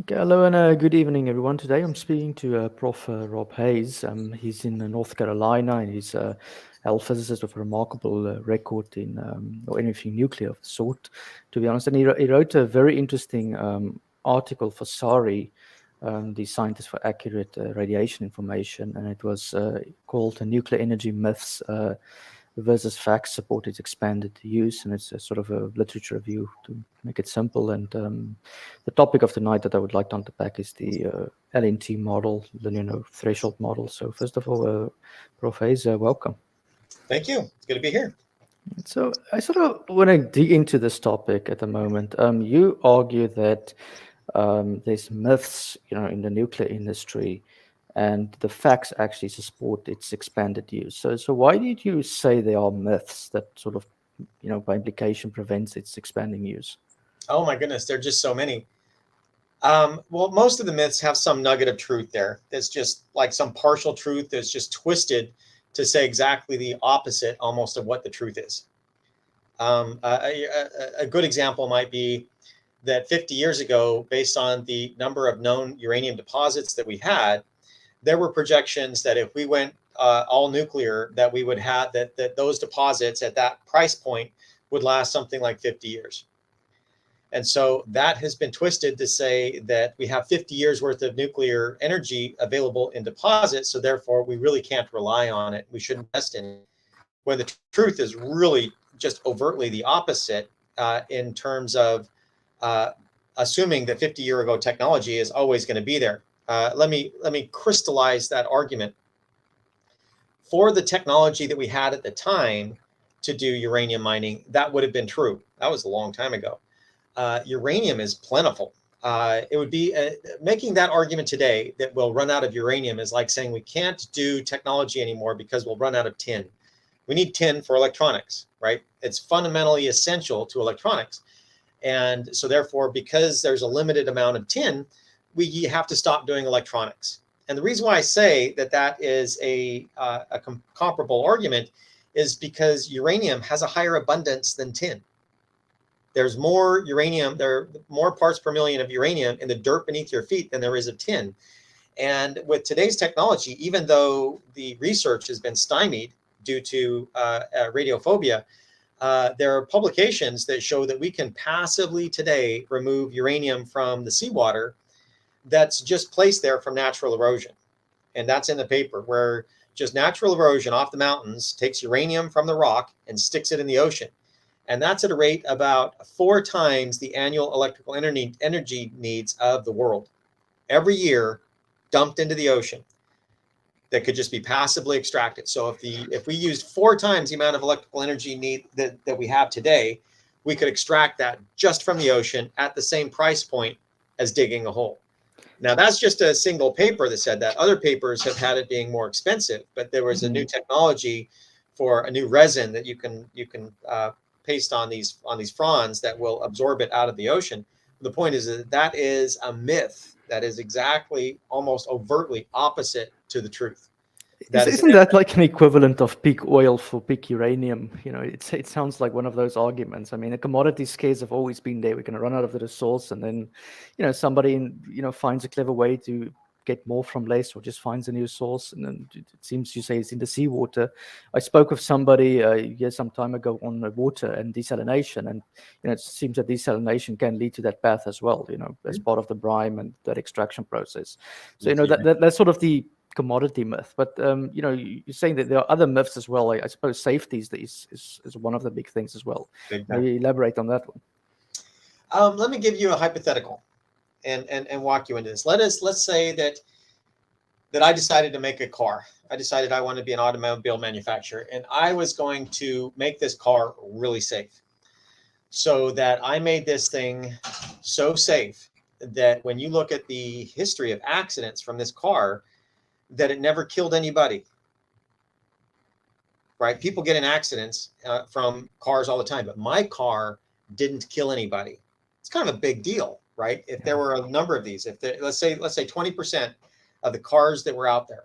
Okay, hello and good evening, everyone. Today I'm speaking to Prof. Rob Hayes. He's in North Carolina and he's a health physicist with a remarkable record in or anything nuclear of the sort, to be honest. And he wrote a very interesting article for SARI, the Scientists for Accurate Radiation Information, and it was called Nuclear Energy Myths versus Facts Support Its Expanded Use. And it's a sort of a literature review to make it simple. And the topic of the night that I would like to unpack is the LNT model, linear no threshold model. So first of all, Prof. Hayes, welcome. Thank you. It's good to be here. So I sort of want to dig into this topic at the moment. You argue that there's myths, in the nuclear industry, and the facts actually support its expanded use. So why did you say there are myths that sort of, by implication, prevents its expanding use? Oh my goodness, there are just so many. Well, most of the myths have some nugget of truth there. There's just like some partial truth that's just twisted to say exactly the opposite almost of what the truth is. A good example might be that 50 years ago, based on the number of known uranium deposits that we had, there were projections that if we went all nuclear, that we would have that those deposits at that price point would last something like 50 years. And so that has been twisted to say that we have 50 years worth of nuclear energy available in deposits. So therefore, we really can't rely on it. We shouldn't invest in it. When the truth is really just overtly the opposite in terms of assuming that 50-year ago technology is always going to be there. Let me crystallize that argument. For the technology that we had at the time to do uranium mining, that would have been true. That was a long time ago. Uranium is plentiful. It would be making that argument today that we'll run out of uranium is like saying we can't do technology anymore because we'll run out of tin. We need tin for electronics, right? It's fundamentally essential to electronics. And so therefore, because there's a limited amount of tin, we have to stop doing electronics. And the reason why I say that that is a comparable argument is because uranium has a higher abundance than tin. There's more uranium, there are more parts per million of uranium in the dirt beneath your feet than there is of tin. And with today's technology, even though the research has been stymied due to radiophobia, there are publications that show that we can passively today remove uranium from the seawater that's just placed there from natural erosion. And that's in the paper, where just natural erosion off the mountains takes uranium from the rock and sticks it in the ocean. And that's at a rate about 4 times the annual electrical energy needs of the world. Every year, dumped into the ocean, that could just be passively extracted. So if we used 4 times the amount of electrical energy need that we have today, we could extract that just from the ocean at the same price point as digging a hole. Now, that's just a single paper that said that. Other papers have had it being more expensive, but there was a new technology for a new resin that you can paste on these fronds that will absorb it out of the ocean. The point is that that is a myth that is exactly, almost overtly opposite to the truth. That is Isn't that like an equivalent of peak oil for peak uranium? It sounds like one of those arguments. I mean, the commodity scares have always been there. We're going to run out of the resource, and then, somebody finds a clever way to get more from less, or just finds a new source. And then it seems you say it's in the seawater. I spoke with somebody some time ago on water and desalination, and it seems that desalination can lead to that path as well. As part of the brine and that extraction process. So that's sort of the commodity myth. But you're saying that there are other myths as well. I suppose safety is one of the big things as well. Maybe elaborate on that one. Let me give you a hypothetical and walk you into this. Let's say that I decided to make a car. I decided I wanted to be an automobile manufacturer, and I was going to make this car really safe, so that I made this thing so safe that when you look at the history of accidents from this car, that it never killed anybody. Right? People get in accidents from cars all the time, but my car didn't kill anybody. It's kind of a big deal, right? If there were a number of these, let's say 20% of the cars that were out there,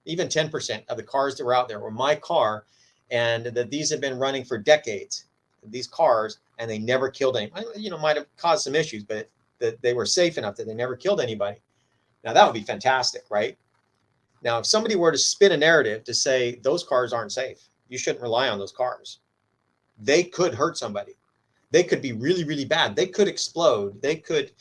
even 10% of the cars that were out there were my car, and that these have been running for decades, these cars, and they never killed anybody. Might have caused some issues, but that they were safe enough that they never killed anybody. Now that would be fantastic, right? Now, if somebody were to spin a narrative to say those cars aren't safe, you shouldn't rely on those cars. They could hurt somebody. They could be really, really bad. They could explode. They could,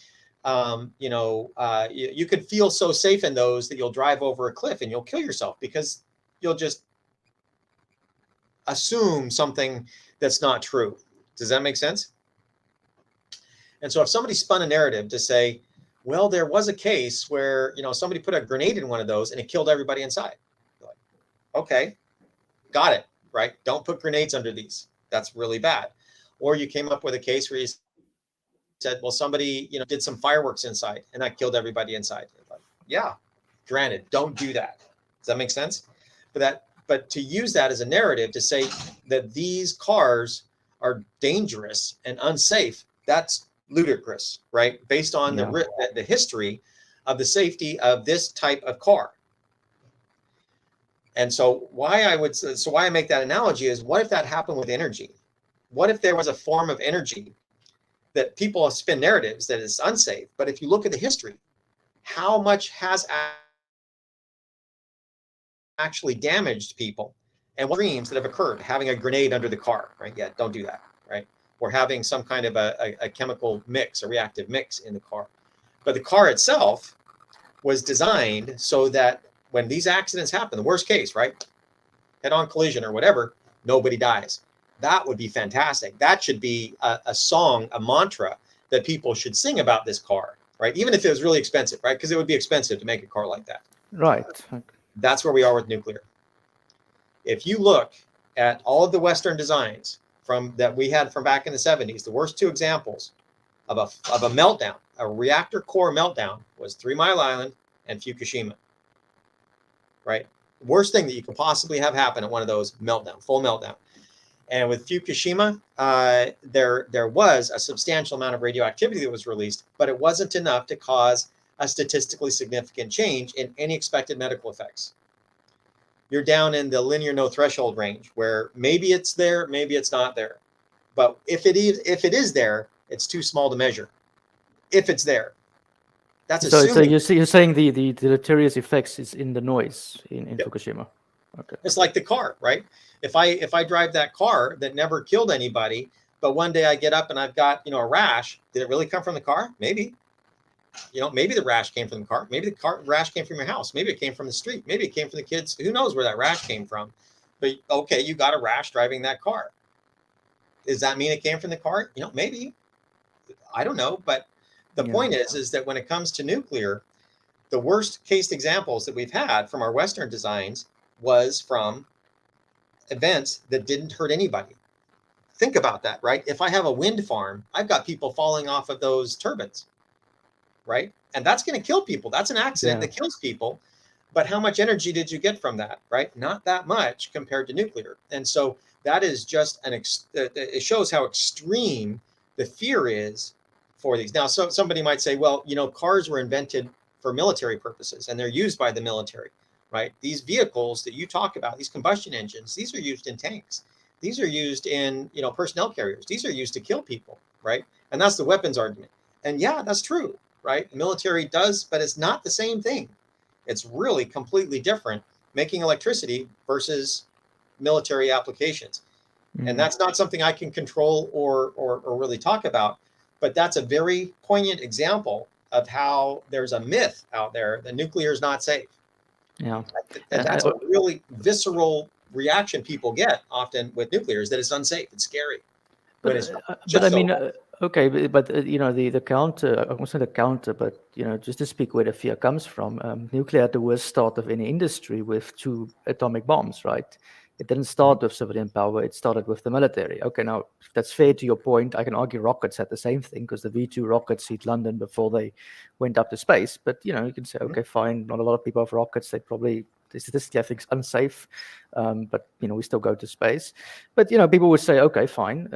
you could feel so safe in those that you'll drive over a cliff and you'll kill yourself because you'll just assume something that's not true. Does that make sense? And so if somebody spun a narrative to say, well, there was a case where, somebody put a grenade in one of those and it killed everybody inside. You're like, okay, got it, right? Don't put grenades under these. That's really bad. Or you came up with a case where you said, well, somebody, did some fireworks inside and that killed everybody inside. Like, yeah, granted, don't do that. Does that make sense? But to use that as a narrative to say that these cars are dangerous and unsafe, that's ludicrous, right? Based on the history of the safety of this type of car. And so why I make that analogy is, what if that happened with energy? What if there was a form of energy that people spin narratives that is unsafe, but if you look at the history, how much has actually damaged people and what dreams that have occurred, having a grenade under the car, right? Yeah, don't do that, right? Or having some kind of a chemical mix, a reactive mix in the car. But the car itself was designed so that when these accidents happen, the worst case, right? Head-on collision or whatever, nobody dies. That would be fantastic. That should be a song, a mantra that people should sing about this car, right? Even if it was really expensive, right? Because it would be expensive to make a car like that. Right. That's where we are with nuclear. If you look at all of the Western designs that we had from back in the 70s, the worst two examples of a meltdown, a reactor core meltdown, was 3 Mile Island and Fukushima, right? Worst thing that you could possibly have happen at one of those meltdown, full meltdown. And with Fukushima, there was a substantial amount of radioactivity that was released, but it wasn't enough to cause a statistically significant change in any expected medical effects. You're down in the linear no threshold range where maybe it's there, maybe it's not there. But if it is there, it's too small to measure. If it's there, that's assuming. So you're saying the deleterious effects is in the noise in Fukushima. Okay. It's like the car, right? If I drive that car that never killed anybody, but one day I get up and I've got, a rash, did it really come from the car? Maybe. Maybe the rash came from the car. Maybe the rash came from your house. Maybe it came from the street. Maybe it came from the kids. Who knows where that rash came from? But okay, you got a rash driving that car. Does that mean it came from the car? Maybe. I don't know. But the point is that when it comes to nuclear, the worst case examples that we've had from our Western designs was from events that didn't hurt anybody. Think about that, right? If I have a wind farm, I've got people falling off of those turbines, right? And that's going to kill people. That's an accident that kills people. But how much energy did you get from that, right? Not that much compared to nuclear. And so that is just it shows how extreme the fear is for these. Now, so somebody might say, well, cars were invented for military purposes and they're used by the military, right? These vehicles that you talk about, these combustion engines, these are used in tanks. These are used in, personnel carriers. These are used to kill people, right? And that's the weapons argument. And yeah, that's true, right? The military does, but it's not the same thing. It's really completely different, making electricity versus military applications. And that's not something I can control or really talk about, but that's a very poignant example of how there's a myth out there that nuclear is not safe. Yeah. And that's a really visceral reaction people get often with nuclear, is that it's unsafe, it's scary. But I mean, okay, but the counter, I won't say the counter, but just to speak where the fear comes from, nuclear had the worst start of any industry with 2 atomic bombs, right? It didn't start with civilian power, it started with the military. Okay, now, if that's fair to your point, I can argue rockets had the same thing, because the V2 rockets hit London before they went up to space. But, you can say, okay, fine, not a lot of people have rockets, they probably, statistically, I think, is unsafe, but, we still go to space. But, people would say, okay, fine,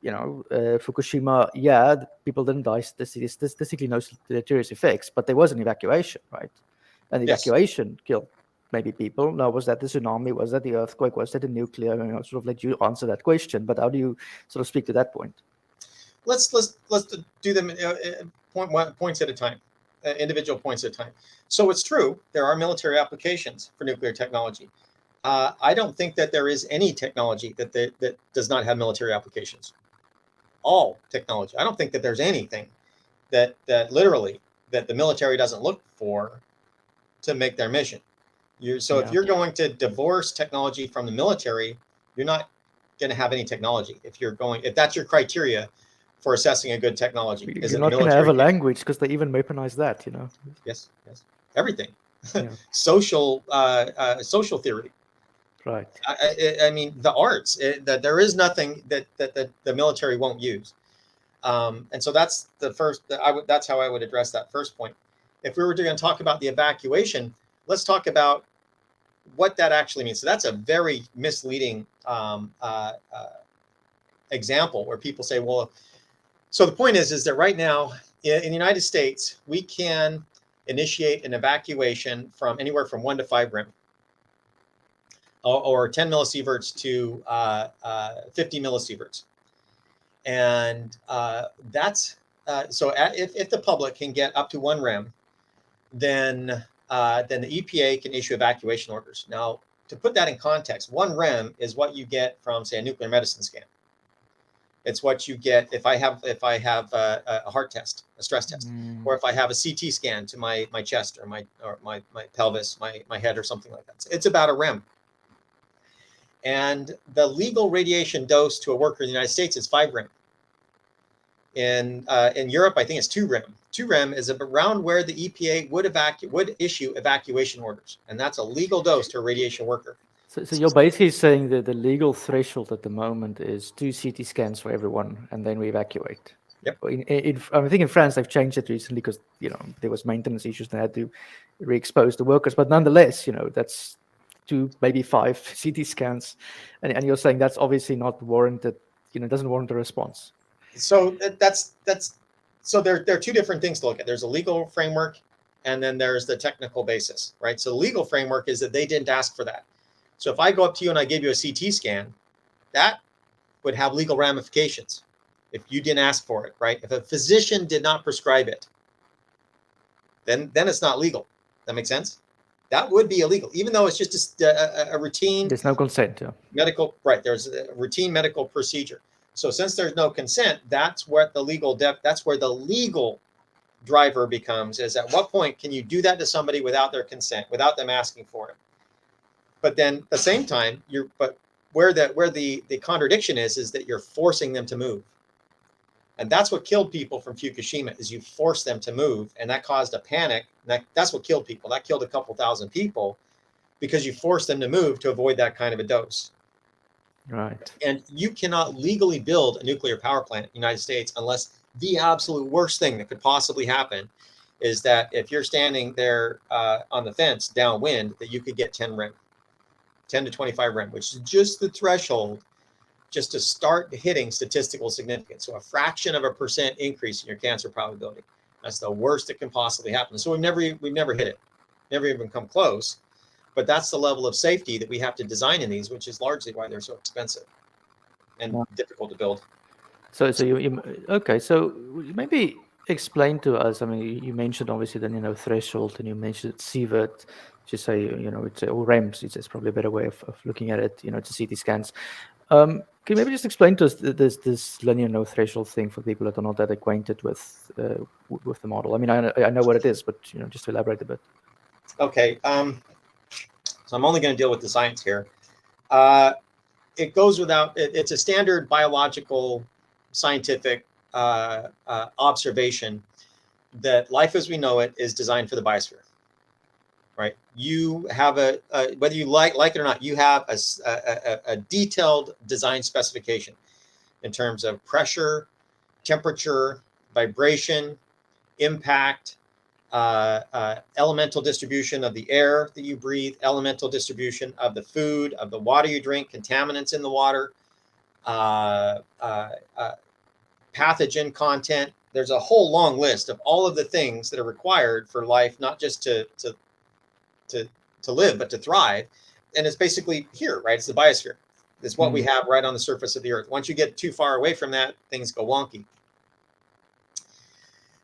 Fukushima, people didn't die, statistically no deleterious effects, but there was an evacuation, right? And the evacuation killed maybe people. Now, was that the tsunami? Was that the earthquake? Was that the nuclear? Sort of let you answer that question. But how do you sort of speak to that point? Let's do them points at a time, individual points at a time. So it's true, there are military applications for nuclear technology. I don't think that there is any technology that does not have military applications. All technology. I don't think that there's anything that literally that the military doesn't look for to make their mission. If you're going to divorce technology from the military, you're not going to have any technology. If that's your criteria for assessing a good technology, you're not going to have a language because they even weaponize that, you know. Yes, everything. Social theory. Right. I mean, the arts. That there is nothing that the military won't use. And so that's the first. That's how I would address that first point. If we were going to talk about the evacuation, let's talk about what that actually means. So that's a very misleading example where people say, well, so the point is that right now in the United States, we can initiate an evacuation from anywhere from 1 to 5 rem, or 10 millisieverts to 50 millisieverts. And that's so if the public can get up to 1 rem, then the EPA can issue evacuation orders. Now, to put that in context, 1 rem is what you get from, say, a nuclear medicine scan. It's what you get if I have a heart test, a stress test, or if I have a CT scan to my chest or my pelvis, my head, or something like that. It's about a rem. And the legal radiation dose to a worker in the United States is 5 rem. In Europe, I think it's 2 rem. 2 rem is around where the EPA would issue evacuation orders, and that's a legal dose to a radiation worker. So you're basically saying that the legal threshold at the moment is 2 CT scans for everyone, and then we evacuate. Yep. I think in France they've changed it recently because there was maintenance issues. They had to re-expose the workers, but nonetheless, that's 2, maybe 5 CT scans, and you're saying that's obviously not warranted. Doesn't warrant a response. So so there are 2 different things to look at. There's a legal framework, and then there's the technical basis, right? So the legal framework is that they didn't ask for that. So if I go up to you and I give you a CT scan, that would have legal ramifications if you didn't ask for it, right? If a physician did not prescribe it, then it's not legal. That makes sense? That would be illegal, even though it's just a routine. There's no consent. Yeah. Medical, right? There's a routine medical procedure. So since there's no consent, that's what that's where the legal driver becomes. Is at what point can you do that to somebody without their consent, without them asking for it? But then at the same time, where the contradiction is that you're forcing them to move. And that's what killed people from Fukushima, is you forced them to move, and that caused a panic. That's what killed people. That killed a couple thousand people because you forced them to move to avoid that kind of a dose. Right. And you cannot legally build a nuclear power plant in the United States unless the absolute worst thing that could possibly happen is that if you're standing there on the fence downwind, that you could get 10 rem. 10 to 25 rem, which is just the threshold just to start hitting statistical significance. So a fraction of a % increase in your cancer probability. That's the worst that can possibly happen. So we've never hit it, never even come close. But that's the level of safety that we have to design in these, which is largely why they're so expensive and difficult to build. So you okay? So maybe explain to us. I mean, you mentioned obviously the threshold, and you mentioned sievert. Just say it's or REMS. It's probably a better way of looking at it. To CT scans. Can you maybe just explain to us this linear no threshold thing for people that are not that acquainted with the model? I mean, I know what it is, but just to elaborate a bit. Okay. So I'm only going to deal with the science here. It goes without. It's a standard biological, scientific observation that life as we know it is designed for the biosphere. Right? You have whether you like it or not, you have a detailed design specification in terms of pressure, temperature, vibration, impact, elemental distribution of the air that you breathe, elemental distribution of the food, of the water you drink, contaminants in the water, pathogen content. There's a whole long list of all of the things that are required for life, not just to live, but to thrive. And it's basically here, right? It's the biosphere. It's what we have right on the surface of the earth. Once you get too far away from that, things go wonky.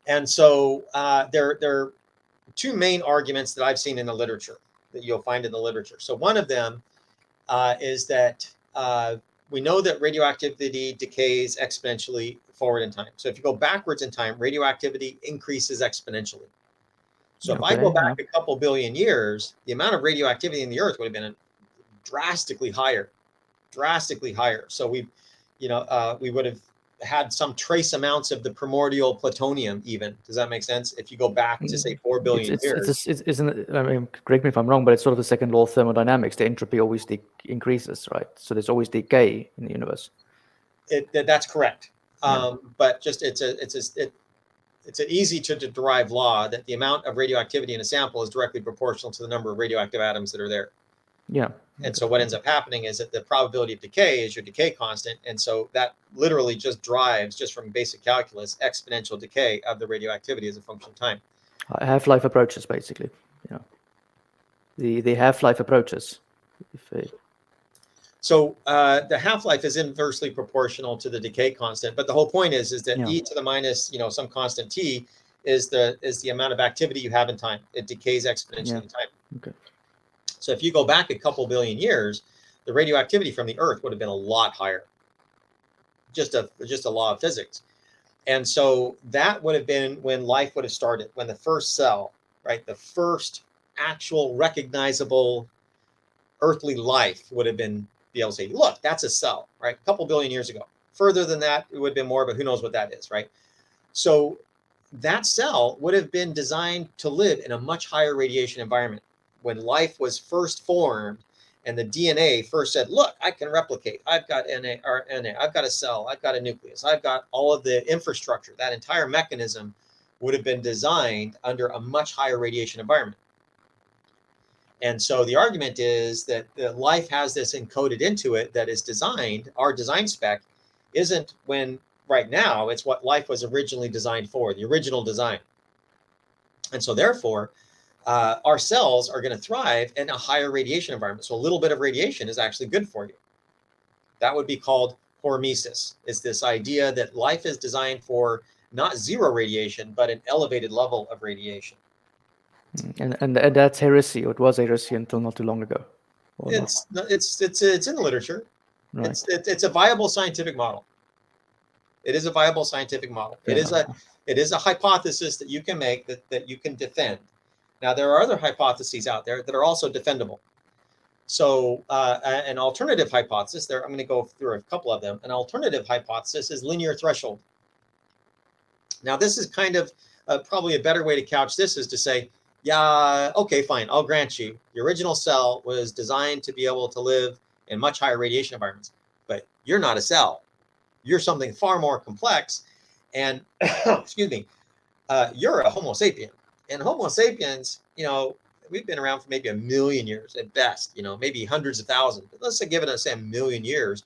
And so there are two main arguments that I've seen in the literature, that you'll find in the literature. So one of them is that we know that radioactivity decays exponentially forward in time. So if you go backwards in time, radioactivity increases exponentially. So if I go back a couple billion years, the amount of radioactivity in the Earth would have been drastically higher. So we would have had some trace amounts of the primordial plutonium even. Does that make sense? If you go back to say 4 billion years. Isn't it, I mean, correct me if I'm wrong, but it's sort of the second law of thermodynamics. The entropy always increases, right? So there's always decay in the universe. That's correct. But just it's an easy to derive law that the amount of radioactivity in a sample is directly proportional to the number of radioactive atoms that are there. Yeah. And so what ends up happening is that the probability of decay is your decay constant. And so that literally just drives, just from basic calculus, exponential decay of the radioactivity as a function of time. Half-life approaches, basically. The half-life approaches. So the half-life is inversely proportional to the decay constant. But the whole point is that e to the minus, some constant t is the amount of activity you have in time. It decays exponentially in time. Okay. So if you go back a couple billion years, the radioactivity from the Earth would have been a lot higher. Just a law of physics. And so that would have been when life would have started, when the first cell, right, the first actual recognizable earthly life would have been be able to say, look, that's a cell, right? A couple billion years ago. Further than that, it would have been more, but who knows what that is, right? So that cell would have been designed to live in a much higher radiation environment. When life was first formed and the DNA first said, look, I can replicate. I've got RNA, I've got a cell, I've got a nucleus, I've got all of the infrastructure. That entire mechanism would have been designed under a much higher radiation environment. And so the argument is that life has this encoded into it that is designed, our design spec isn't when right now, it's what life was originally designed for, the original design. And so therefore, our cells are going to thrive in a higher radiation environment. So a little bit of radiation is actually good for you. That would be called hormesis. It's this idea that life is designed for not zero radiation, but an elevated level of radiation. And that's heresy, or it was heresy until not too long ago. It's in the literature. Right. It's a viable scientific model. It is a viable scientific model. Yeah. It is a hypothesis that you can make, that you can defend. Now, there are other hypotheses out there that are also defendable. So an alternative hypothesis, I'm going to go through a couple of them. An alternative hypothesis is linear threshold. Now, this is kind of probably a better way to couch this is to say, yeah, okay, fine, I'll grant you. The original cell was designed to be able to live in much higher radiation environments, but you're not a cell. You're something far more complex. And, excuse me, you're a Homo sapien. And Homo sapiens, we've been around for maybe 1 million years at best, maybe hundreds of thousands. But let's say, give it a 1 million years.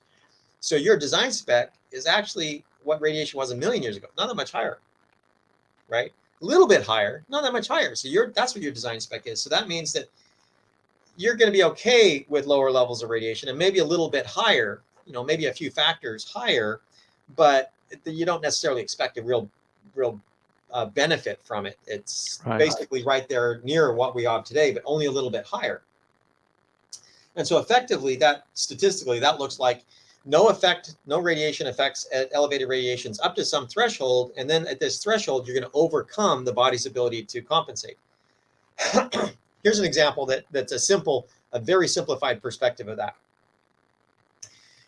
So your design spec is actually what radiation was 1 million years ago, not that much higher, right? A little bit higher, not that much higher. So that's what your design spec is. So that means that you're going to be okay with lower levels of radiation and maybe a little bit higher, maybe a few factors higher, but you don't necessarily expect a real benefit from it. It's basically right there near what we have today, but only a little bit higher. And so effectively, statistically, that looks like no radiation effects at elevated radiations up to some threshold. And then at this threshold, you're going to overcome the body's ability to compensate. Here's an example that's a very simplified perspective of that.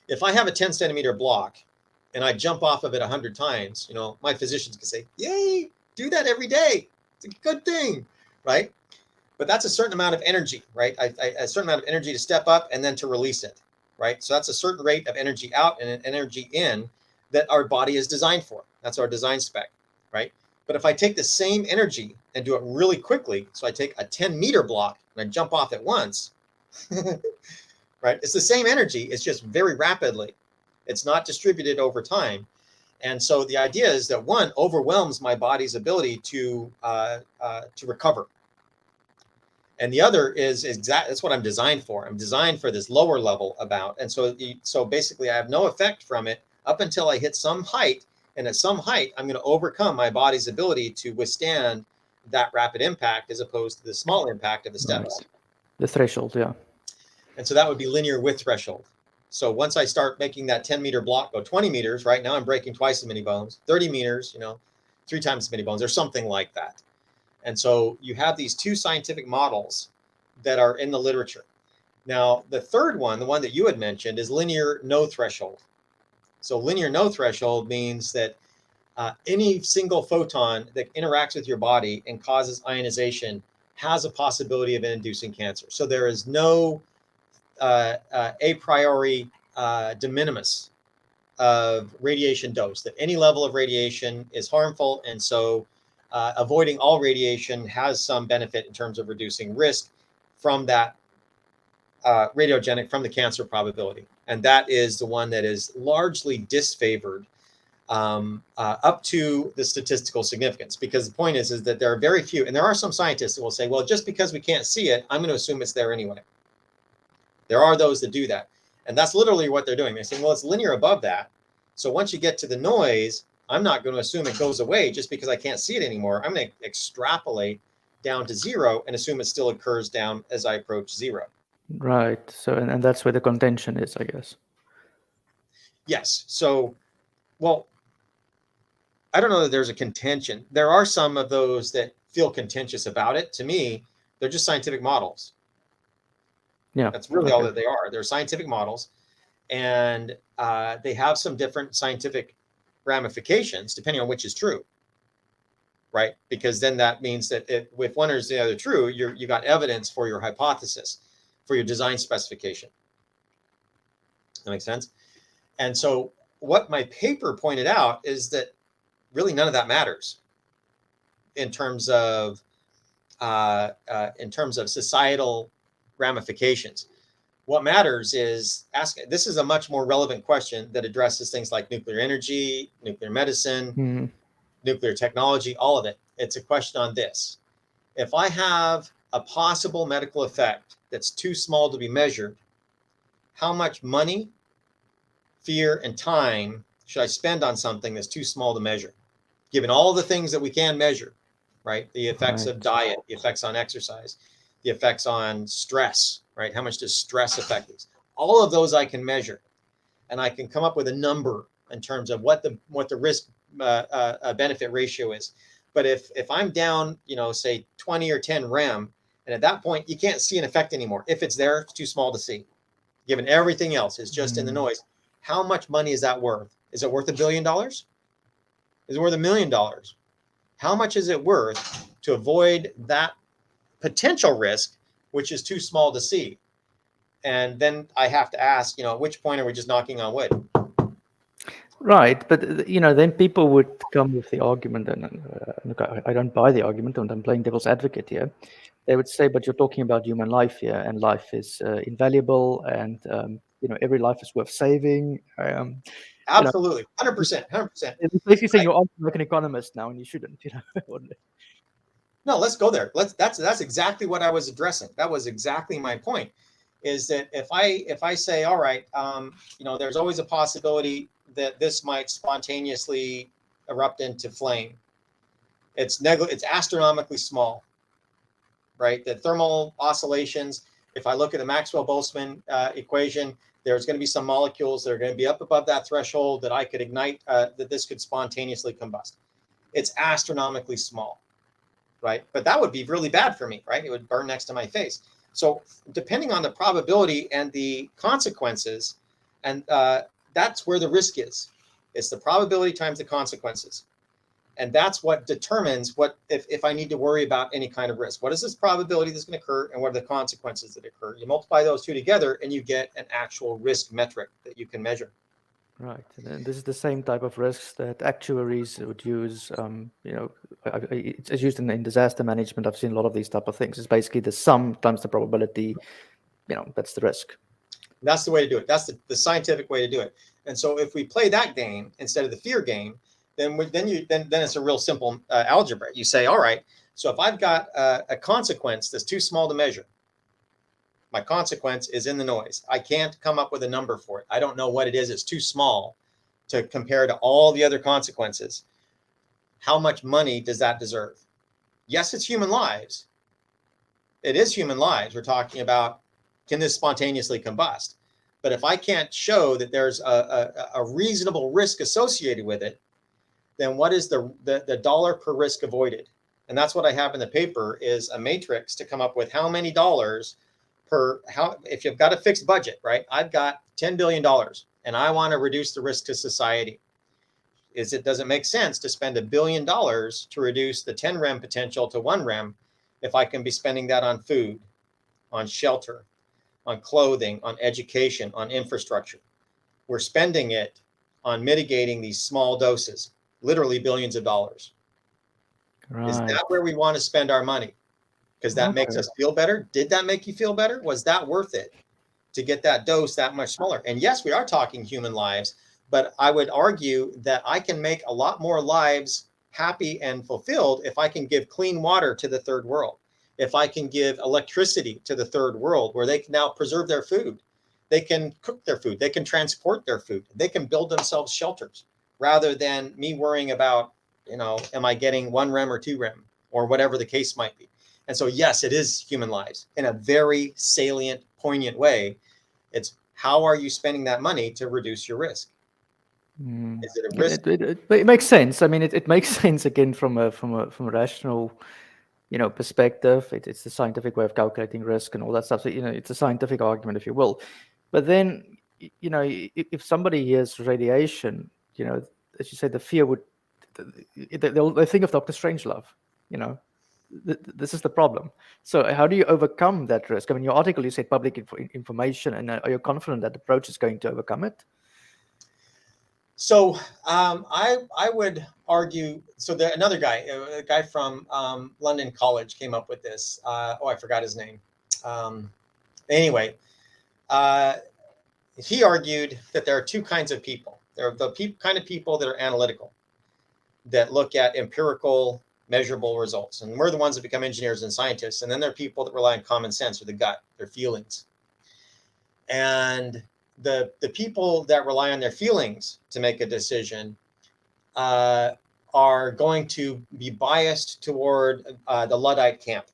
If I have a 10 centimeter block and I jump off of it 100 times, my physicians can say, yay, do that every day. It's a good thing, right? But that's a certain amount of energy, right? A certain amount of energy to step up and then to release it, right? So that's a certain rate of energy out and an energy in that our body is designed for. That's our design spec, right? But if I take the same energy and do it really quickly, so I take a 10-meter block and I jump off at once, right? It's the same energy, it's just very rapidly. It's not distributed over time. And so the idea is that one overwhelms my body's ability to recover. And the other is that's what I'm designed for. I'm designed for this lower level about. And so basically I have no effect from it up until I hit some height. And at some height, I'm going to overcome my body's ability to withstand that rapid impact as opposed to the small impact of the steps. Right. The threshold, yeah. And so that would be linear with threshold. So once I start making that 10-meter block go 20 meters, right now I'm breaking twice as many bones, 30 meters, 3 times as many bones or something like that. And so you have these two scientific models that are in the literature. Now, the third one, the one that you had mentioned, is linear no threshold. So linear no threshold means that any single photon that interacts with your body and causes ionization has a possibility of inducing cancer. So there is no a priori de minimis of radiation dose, that any level of radiation is harmful. And so avoiding all radiation has some benefit in terms of reducing risk from that radiogenic, from the cancer probability. And that is the one that is largely disfavored up to the statistical significance, because the point is that there are very few, and there are some scientists that will say, well, just because we can't see it, I'm going to assume it's there anyway. There are those that do that. And that's literally what they're doing. They're saying, well, it's linear above that. So once you get to the noise, I'm not going to assume it goes away just because I can't see it anymore. I'm going to extrapolate down to 0 and assume it still occurs down as I approach 0. Right. So, and that's where the contention is, I guess. Yes. So, well, I don't know that there's a contention. There are some of those that feel contentious about it. To me, they're just scientific models. Yeah. That's really all that they are. They're scientific models, and they have some different scientific ramifications depending on which is true, right? Because then that means that if one is the other true, you got evidence for your hypothesis, for your design specification. That makes sense? And so what my paper pointed out is that really none of that matters in terms of societal ramifications. What matters is this is a much more relevant question that addresses things like nuclear energy, nuclear medicine, nuclear technology, all of it. It's a question on this. If I have a possible medical effect that's too small to be measured, how much money, fear, and time should I spend on something that's too small to measure, given all the things that we can measure, right? The effects of diet, the effects on exercise, the effects on stress, right? How much does stress affect us? All of those I can measure, and I can come up with a number in terms of what the risk benefit ratio is. But if I'm down, say 20 or 10 rem, and at that point you can't see an effect anymore. If it's there, it's too small to see. Given everything else is just in the noise. How much money is that worth? Is it worth $1 billion? Is it worth $1 million? How much is it worth to avoid that potential risk, which is too small to see? And then I have to ask, at which point are we just knocking on wood? Right, but then people would come with the argument, and look, I don't buy the argument, and I'm playing devil's advocate here. They would say, but you're talking about human life here, and life is invaluable, and every life is worth saving. Absolutely, 100%, 100%. It's basically saying you're like an economist now, and you shouldn't. No, let's go there. That's exactly what I was addressing. That was exactly my point. Is that if I say, all right, there's always a possibility that this might spontaneously erupt into flame. It's astronomically small, right? The thermal oscillations. If I look at the Maxwell-Boltzmann equation, there's going to be some molecules that are going to be up above that threshold that I could ignite, that this could spontaneously combust. It's astronomically small, right? But that would be really bad for me, right? It would burn next to my face. So depending on the probability and the consequences, and that's where the risk is. It's the probability times the consequences. And that's what determines if I need to worry about any kind of risk. What is this probability that's going to occur, and what are the consequences that occur? You multiply those two together, and you get an actual risk metric that you can measure. Right, and this is the same type of risks that actuaries would use. It's used in disaster management. I've seen a lot of these type of things. It's basically the sum times the probability. That's the risk. That's the way to do it. That's the scientific way to do it. And so if we play that game instead of the fear game, then it's a real simple algebra. You say, all right, so if I've got a consequence that's too small to measure, my consequence is in the noise. I can't come up with a number for it. I don't know what it is. It's too small to compare to all the other consequences, how much money does that deserve? Yes, it's human lives. It is human lives. We're talking about, can this spontaneously combust? But if I can't show that there's a reasonable risk associated with it, then what is the dollar per risk avoided? And that's what I have in the paper, is a matrix to come up with how many dollars per, if you've got a fixed budget, right? I've got $10 billion and I want to reduce the risk to society. Does it make sense to spend $1 billion to reduce the 10 rem potential to 1 rem if I can be spending that on food, on shelter, on clothing, on education, on infrastructure? We're spending it on mitigating these small doses, literally billions of dollars. Right. Is that where we want to spend our money? Because that makes us feel better. Did that make you feel better? Was that worth it to get that dose that much smaller? And yes, we are talking human lives, but I would argue that I can make a lot more lives happy and fulfilled if I can give clean water to the third world, if I can give electricity to the third world where they can now preserve their food. They can cook their food. They can transport their food. They can build themselves shelters, rather than me worrying about, am I getting 1 rem or 2 rem or whatever the case might be. And so, yes, it is human lives in a very salient, poignant way. It's how are you spending that money to reduce your risk? Is it a risk? It makes sense. I mean, it makes sense again from a rational, perspective. It's the scientific way of calculating risk and all that stuff. So it's a scientific argument, if you will. But then if somebody hears radiation, as you said, the fear would they think of Dr. Strangelove. This is the problem. So how do you overcome that risk? I mean, your article, you said public information, and are you confident that approach is going to overcome it? So I would argue. So another guy, a guy from London College, came up with this. I forgot his name. Anyway, he argued that there are two kinds of people. There are the kind of people that are analytical, that look at empirical, measurable results, and we're the ones that become engineers and scientists. And then there are people that rely on common sense or the gut, their feelings. And the people that rely on their feelings to make a decision are going to be biased toward the Luddite camp.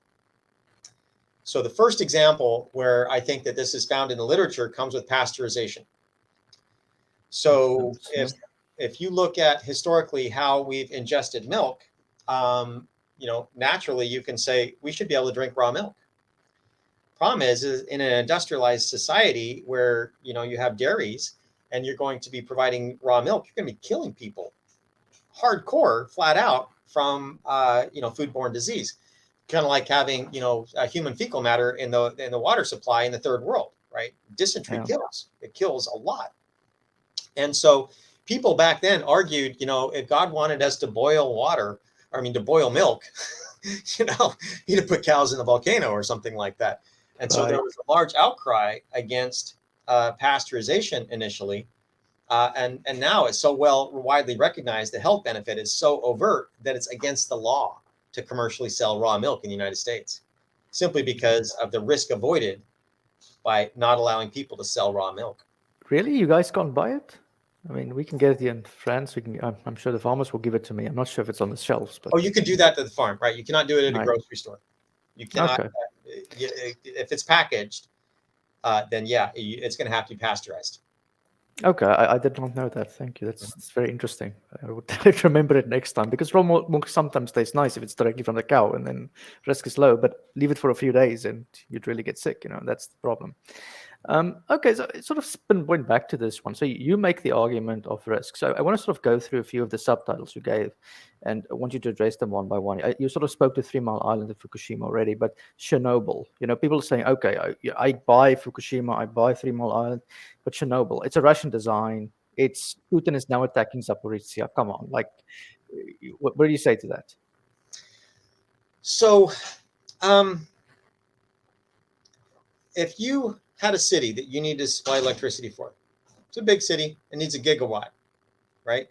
So the first example where I think that this is found in the literature comes with pasteurization. So if you look at historically how we've ingested milk, naturally you can say we should be able to drink raw milk. Problem is in an industrialized society where you have dairies and you're going to be providing raw milk, you're going to be killing people hardcore, flat out, from foodborne disease. Kind of like having a human fecal matter in the water supply in the third world, right? Dysentery kills. It kills a lot. And so people back then argued, if God wanted us to boil to boil milk, he'd have put cows in the volcano or something like that. And so there was a large outcry against pasteurization initially. And now it's so widely recognized, the health benefit is so overt that it's against the law to commercially sell raw milk in the United States, simply because of the risk avoided by not allowing people to sell raw milk. Really? You guys can't buy it? I mean, we can get it here in France. I'm sure the farmers will give it to me. I'm not sure if it's on the shelves. But you can do that at the farm, right? You cannot do it at a grocery store. You cannot. Okay. If it's packaged, then it's going to have to be pasteurized. Okay, I did not know that. Thank you. That's very interesting. I would remember it next time, because raw milk sometimes tastes nice if it's directly from the cow, and then risk is low. But leave it for a few days, and you'd really get sick. That's the problem. Okay, so it sort of went back to this one. So you make the argument of risk. So I want to sort of go through a few of the subtitles you gave, and I want you to address them one by one. You sort of spoke to 3 Mile Island and Fukushima already, but Chernobyl, people are saying, okay, I buy Fukushima, I buy 3 Mile Island, but Chernobyl, it's a Russian design. Putin is now attacking Zaporizhzhia. Come on, what do you say to that? So, if you had a city that you need to supply electricity for, it's a big city, it needs a gigawatt, right?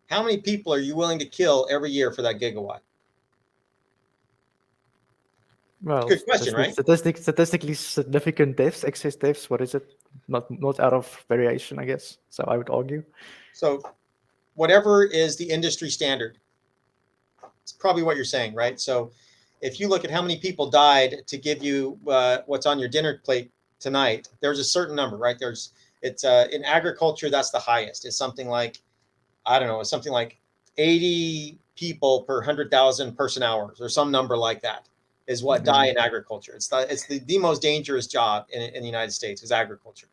How many people are you willing to kill every year for that gigawatt? Well, good question, right? Statistically significant deaths, excess deaths. What is it? Not out of variation, I guess. So I would argue. So whatever is the industry standard. It's probably what you're saying, right? So if you look at how many people died to give you what's on your dinner plate tonight, there's a certain number, right? It's in agriculture, that's the highest. It's something like, I don't know, it's something like 80 people per 100,000 person hours, or some number like that, is what die in agriculture. It's the most dangerous job in the United States is agriculture.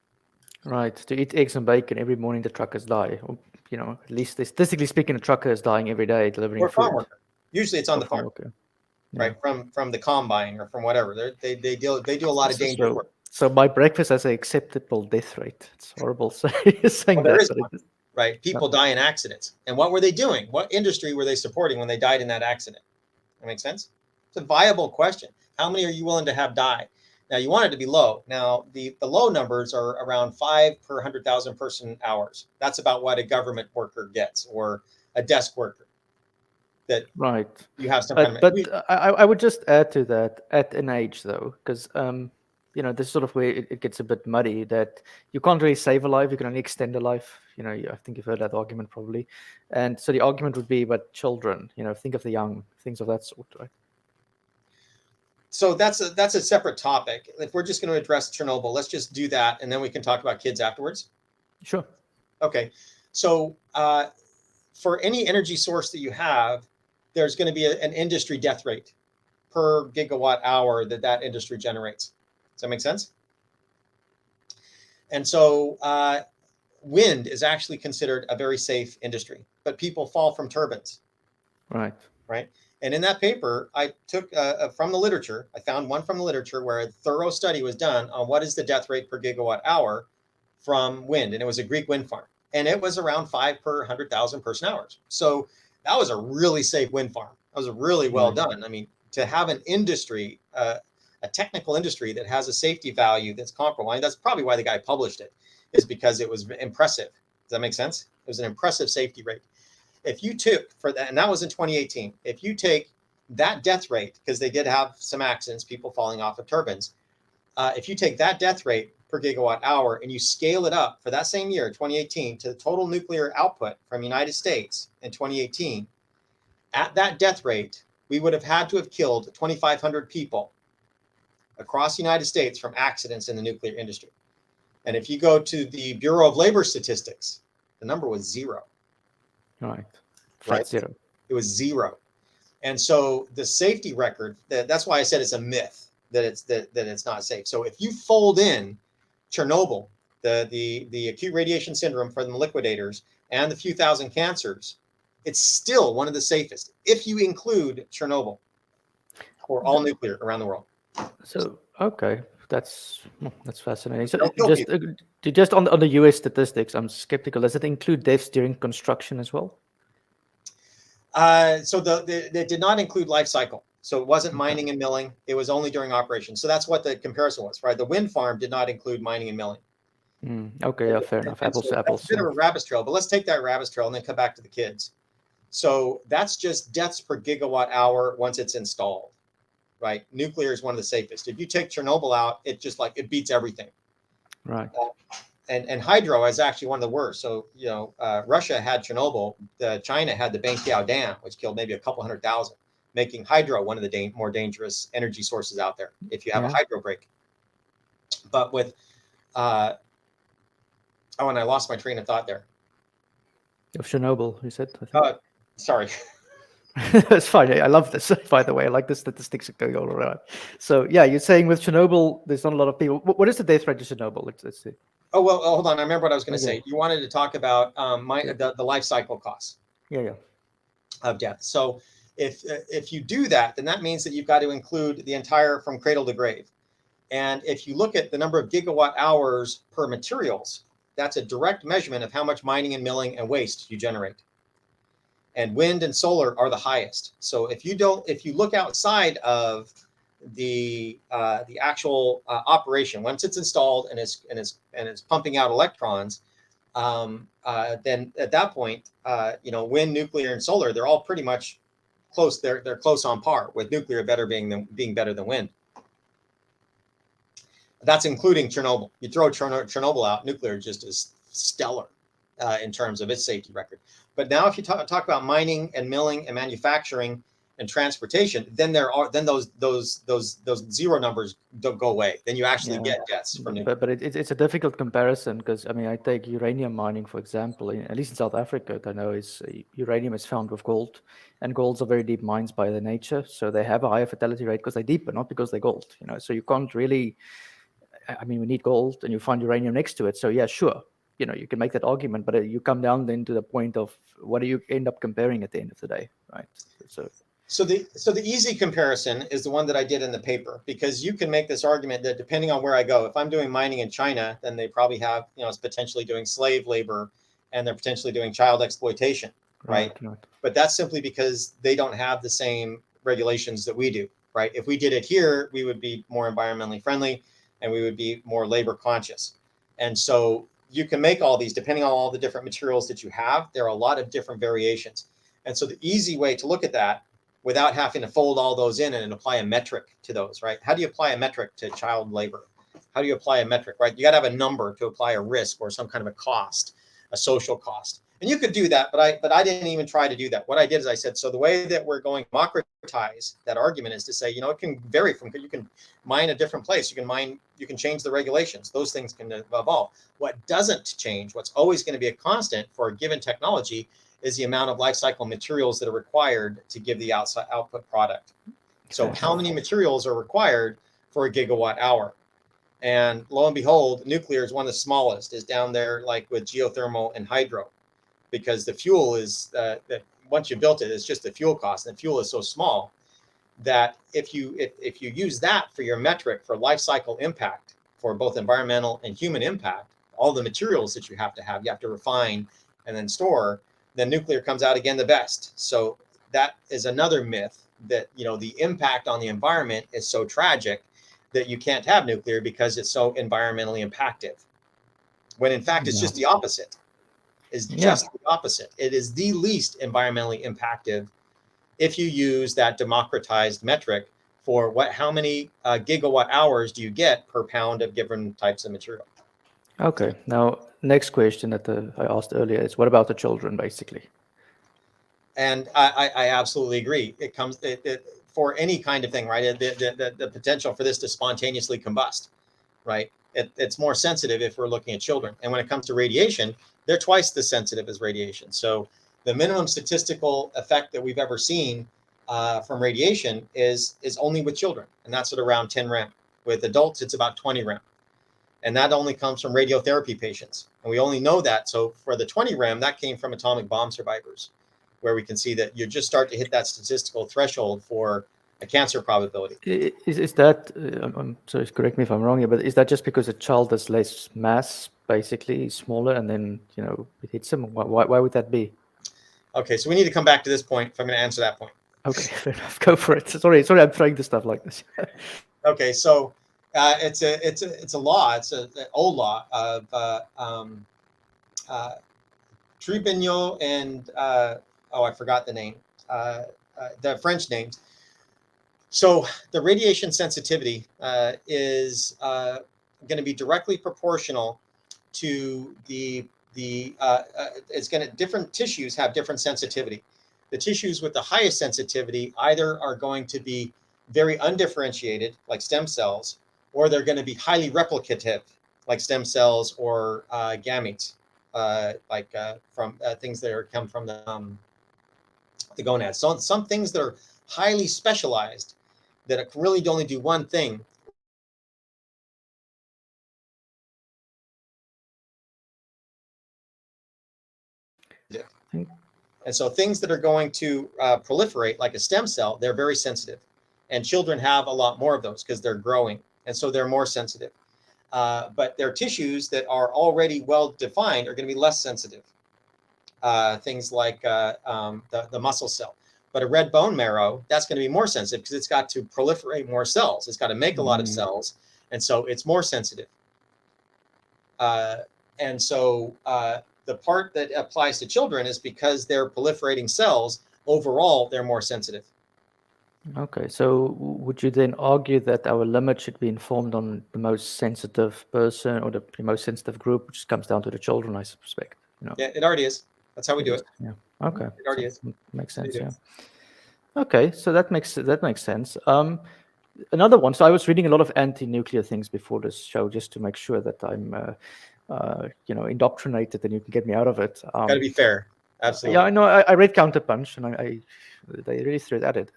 Right. To eat eggs and bacon every morning, the truckers die. Or, you know, at least statistically speaking, a trucker is dying every day delivering Or food. farm worker. Usually it's on Or the farm, worker. right? From the combine or from whatever. They do a lot of dangerous work. So my breakfast has an acceptable death rate. It's horrible saying There that, is but one, right? People die in accidents. And what were they doing? What industry were they supporting when they died in that accident? That makes sense? It's a viable question. How many are you willing to have die? Now, you want it to be low. Now, the low numbers are around 5 per 100,000 person hours. That's about what a government worker gets, or a desk worker. That right. You have some But I would just add to that, at an age though, because you know, this is sort of where it gets a bit muddy, that you can't really save a life, you can only extend a life. You know, I think you've heard that argument probably. And so the argument would be, but children, you know, think of the young, things of that sort, right? So that's a separate topic. If we're just going to address Chernobyl, let's just do that, and then we can talk about kids afterwards. Sure. Okay. So for any energy source that you have, there's going to be an industry death rate per gigawatt hour that industry generates. Does that make sense? And so wind is actually considered a very safe industry, but people fall from turbines. Right. Right. And in that paper, I took from the literature, I found one from the literature where a thorough study was done on what is the death rate per gigawatt hour from wind. And it was a Greek wind farm. And it was around 5 per 100,000 person hours. So that was a really safe wind farm. That was really well done. I mean, to have an industry, a technical industry that has a safety value that's comparable, and that's probably why the guy published it, is because it was impressive. Does that make sense? It was an impressive safety rate. If you took for that, and that was in 2018, if you take that death rate, because they did have some accidents, people falling off of turbines, if you take that death rate per gigawatt hour and you scale it up for that same year, 2018, to the total nuclear output from the United States in 2018, at that death rate, we would have had to have killed 2,500 people across the United States from accidents in the nuclear industry. And if you go to the Bureau of Labor Statistics, the number was 0. Right. Right. Zero. It was 0. And so the safety record, that's why I said it's a myth that it's not safe. So if you fold in Chernobyl, the acute radiation syndrome from the liquidators, and the few thousand cancers, it's still one of the safest if you include Chernobyl or all nuclear around the world. So okay, that's fascinating. So Don't kill just on the US statistics, I'm skeptical. Does it include deaths during construction as well? So they did not include life cycle. So it wasn't mining and milling. It was only during operation. So that's what the comparison was, right? The wind farm did not include mining and milling. Okay, yeah, fair enough. Apples to apples. That's a bit of a rabbit trail, but let's take that rabbit trail and then come back to the kids. So that's just deaths per gigawatt hour once it's installed, right? Nuclear is one of the safest. If you take Chernobyl out, it just it beats everything. Right. And hydro is actually one of the worst. So, Russia had Chernobyl. China had the Bengqiao Dam, which killed maybe a couple 100,000, making hydro one of the more dangerous energy sources out there if you have a hydro break. But with, and I lost my train of thought there. Of Chernobyl, you said, I think. Sorry. It's fine. I love this, by the way. I like the statistics going all around. So, yeah, you're saying with Chernobyl, there's not a lot of people. What is the death rate of Chernobyl? Let's see. Oh, well, hold on. I remember what I was going to say. You wanted to talk about the life cycle costs. Yeah. Of death. So if you do that, then that means that you've got to include the entire from cradle to grave. And if you look at the number of gigawatt hours per materials, that's a direct measurement of how much mining and milling and waste you generate. And wind and solar are the highest. So if you look outside of the actual operation, once it's installed and it's pumping out electrons, then at that point, wind, nuclear, and solar, they're all pretty much close. They're close on par, with nuclear being better than wind. That's including Chernobyl. You throw Chernobyl out, nuclear just is stellar in terms of its safety record. But now if you talk about mining and milling and manufacturing and transportation, then those zero numbers don't go away. Then you actually get deaths from nuclear. But it's a difficult comparison because, I mean, I take uranium mining, for example, at least in South Africa, I know is uranium is found with gold, and golds are very deep mines by their nature. So they have a higher fatality rate because they're deeper, not because they're gold, so you can't really, I mean, we need gold and you find uranium next to it. So yeah, sure. You can make that argument, but you come down then to the point of what do you end up comparing at the end of the day, right? So the easy comparison is the one that I did in the paper, because you can make this argument that depending on where I go, if I'm doing mining in China, then they probably have, it's potentially doing slave labor and they're potentially doing child exploitation, right? But that's simply because they don't have the same regulations that we do, right? If we did it here, we would be more environmentally friendly and we would be more labor conscious. And so you can make all these depending on all the different materials that you have. There are a lot of different variations. And so the easy way to look at that without having to fold all those in and apply a metric to those, right? How do you apply a metric to child labor? How do you apply a metric, right? You got to have a number to apply a risk or some kind of a cost, a social cost. And you could do that, but I didn't even try to do that. What I did is I said, so the way that we're going to democratize that argument is to say, it can vary from, you can mine a different place. You can change the regulations. Those things can evolve. What doesn't change, what's always going to be a constant for a given technology, is the amount of life cycle materials that are required to give the output product. So how many materials are required for a gigawatt hour? And lo and behold, nuclear is one of the smallest, is down there like with geothermal and hydro, because the fuel is that once you built it, it's just the fuel cost, and the fuel is so small that if you use that for your metric for life cycle impact, for both environmental and human impact, all the materials that you have to refine and then store, then nuclear comes out again the best. So that is another myth, that the impact on the environment is so tragic that you can't have nuclear because it's so environmentally impactive, when in fact it's just the opposite. Just the opposite. It is the least environmentally impactive if you use that democratized metric for how many gigawatt hours do you get per pound of given types of material. Okay. Now, next question that I asked earlier is, what about the children, basically? And I absolutely agree. It comes for any kind of thing, right? The potential for this to spontaneously combust, right? It's more sensitive if we're looking at children. And when it comes to radiation, they're twice as sensitive as radiation. So the minimum statistical effect that we've ever seen from radiation is only with children, and that's at around 10 rem. With adults, it's about 20 rem. And that only comes from radiotherapy patients. And we only know that. So for the 20 rem, that came from atomic bomb survivors, where we can see that you just start to hit that statistical threshold for a cancer probability. Is that, so correct me if I'm wrong here, but is that just because a child has less mass, basically smaller, and then, it hits them? Why would that be? Okay, so we need to come back to this point if I'm going to answer that point. Okay, fair enough. Go for it. Sorry, I'm throwing the stuff like this. Okay, so it's a law. It's an old law of Tribignon and I forgot the name, the French names. So the radiation sensitivity is going to be directly proportional to it's going to, different tissues have different sensitivity. The tissues with the highest sensitivity either are going to be very undifferentiated, like stem cells, or they're going to be highly replicative, like stem cells or gametes, from things that come from the gonads. So some things that are highly specialized, that really only do one thing. And so things that are going to proliferate, like a stem cell, they're very sensitive. And children have a lot more of those because they're growing. And so they're more sensitive. But their tissues that are already well defined are going to be less sensitive. Things like the muscle cell. But a red bone marrow, that's going to be more sensitive because it's got to proliferate more cells. It's got to make a lot of cells. And so it's more sensitive. And so the part that applies to children is because they're proliferating cells, overall, they're more sensitive. Okay, so would you then argue that our limit should be informed on the most sensitive person or the most sensitive group, which comes down to the children, I suspect? Yeah, it already is. That's how we do it. Yeah. Okay, It already is. makes It sense. Yeah. is. Okay, so that makes sense. Another one. So I was reading a lot of anti-nuclear things before this show just to make sure that I'm, indoctrinated and you can get me out of it. Got to be fair. Yeah, Absolutely. I know. I read Counterpunch, and they really threw it at it.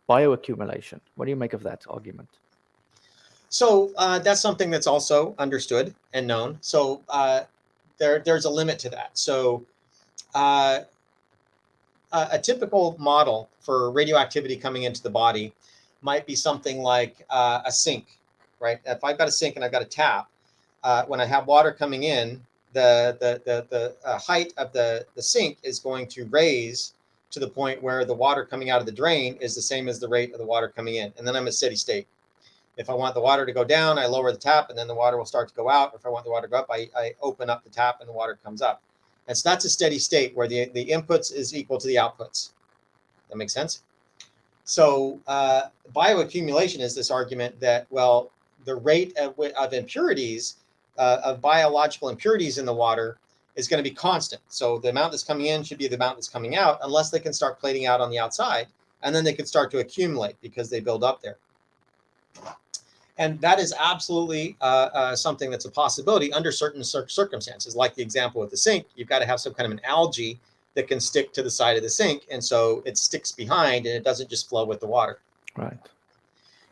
Bioaccumulation. What do you make of that argument? So that's something that's also understood and known. So there's a limit to that. So uh, a typical model for radioactivity coming into the body might be something like a sink, right? If I've got a sink and I've got a tap, when I have water coming in, the height of the sink is going to raise to the point where the water coming out of the drain is the same as the rate of the water coming in. And then I'm at steady state. If I want the water to go down, I lower the tap and then the water will start to go out. If I want the water to go up, I open up the tap and the water comes up. And so that's a steady state where the inputs is equal to the outputs. That makes sense? So bioaccumulation is this argument that, well, the rate of impurities, of biological impurities in the water is going to be constant. So the amount that's coming in should be the amount that's coming out, unless they can start plating out on the outside. And then they can start to accumulate because they build up there. And that is absolutely something that's a possibility under certain circumstances. Like the example with the sink, you've got to have some kind of an algae that can stick to the side of the sink. And so it sticks behind and it doesn't just flow with the water. Right.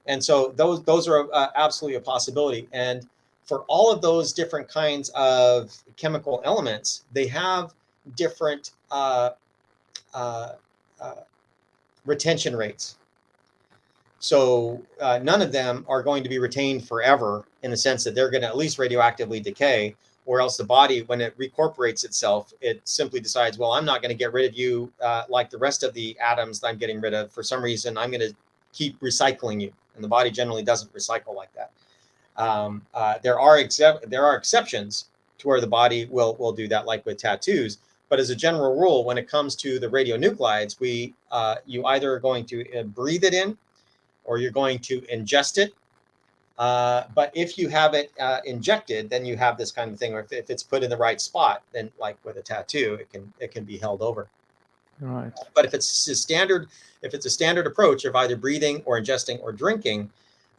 And so those are absolutely a possibility. And for all of those different kinds of chemical elements, they have different retention rates. So none of them are going to be retained forever in the sense that they're going to at least radioactively decay, or else the body, when it recorporates itself, it simply decides, well, I'm not going to get rid of you like the rest of the atoms that I'm getting rid of. For some reason, I'm going to keep recycling you. And the body generally doesn't recycle like that. There are exceptions to where the body will do that, like with tattoos. But as a general rule, when it comes to the radionuclides, you either are going to breathe it in, or you're going to ingest it. But if you have it injected, then you have this kind of thing. Or if it's put in the right spot, then like with a tattoo, it can be held over. Right. But if it's a standard approach of either breathing or ingesting or drinking,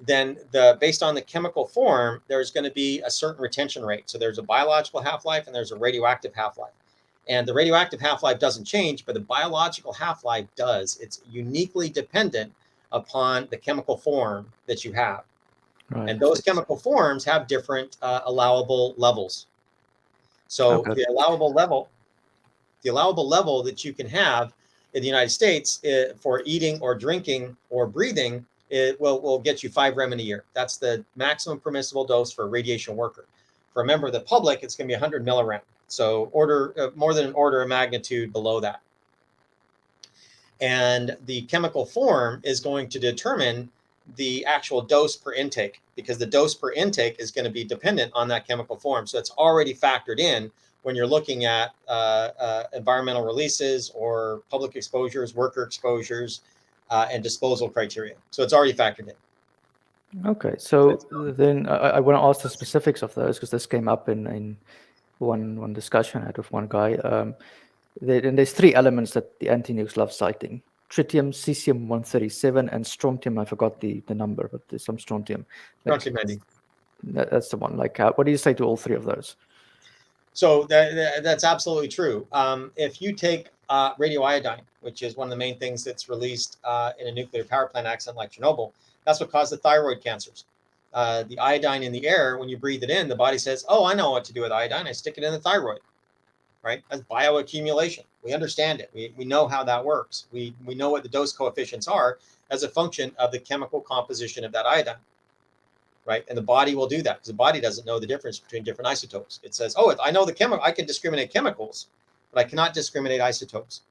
then based on the chemical form, there's going to be a certain retention rate. So there's a biological half-life and there's a radioactive half-life. And the radioactive half-life doesn't change, but the biological half-life does. It's uniquely dependent upon the chemical form that you have. Right. And those chemical forms have different allowable levels. So Okay. the allowable level that you can have in the United States for eating or drinking or breathing, it will get you 5 rem in a year. That's the maximum permissible dose for a radiation worker. For a member of the public, it's going to be 100 millirem. So more than an order of magnitude below that. And the chemical form is going to determine the actual dose per intake, because the dose per intake is going to be dependent on that chemical form. So it's already factored in when you're looking at environmental releases or public exposures, worker exposures, and disposal criteria. So it's already factored in. Okay, so then I want to ask the specifics of those, because this came up in one discussion I had with one guy. And there's 3 elements that the anti-nukes love citing: tritium, cesium-137, and strontium. I forgot the number, but there's some strontium. Strontium 90. That's the one. Like, what do you say to all 3 of those? So that's absolutely true. If you take radioiodine, which is one of the main things that's released in a nuclear power plant accident like Chernobyl, that's what caused the thyroid cancers. The iodine in the air, when you breathe it in, the body says, oh, I know what to do with iodine. I stick it in the thyroid, right? That's bioaccumulation. We understand it. We know how that works. We know what the dose coefficients are as a function of the chemical composition of that iodine. Right. And the body will do that because the body doesn't know the difference between different isotopes. It says, oh, I know the chemical, I can discriminate chemicals, but I cannot discriminate isotopes.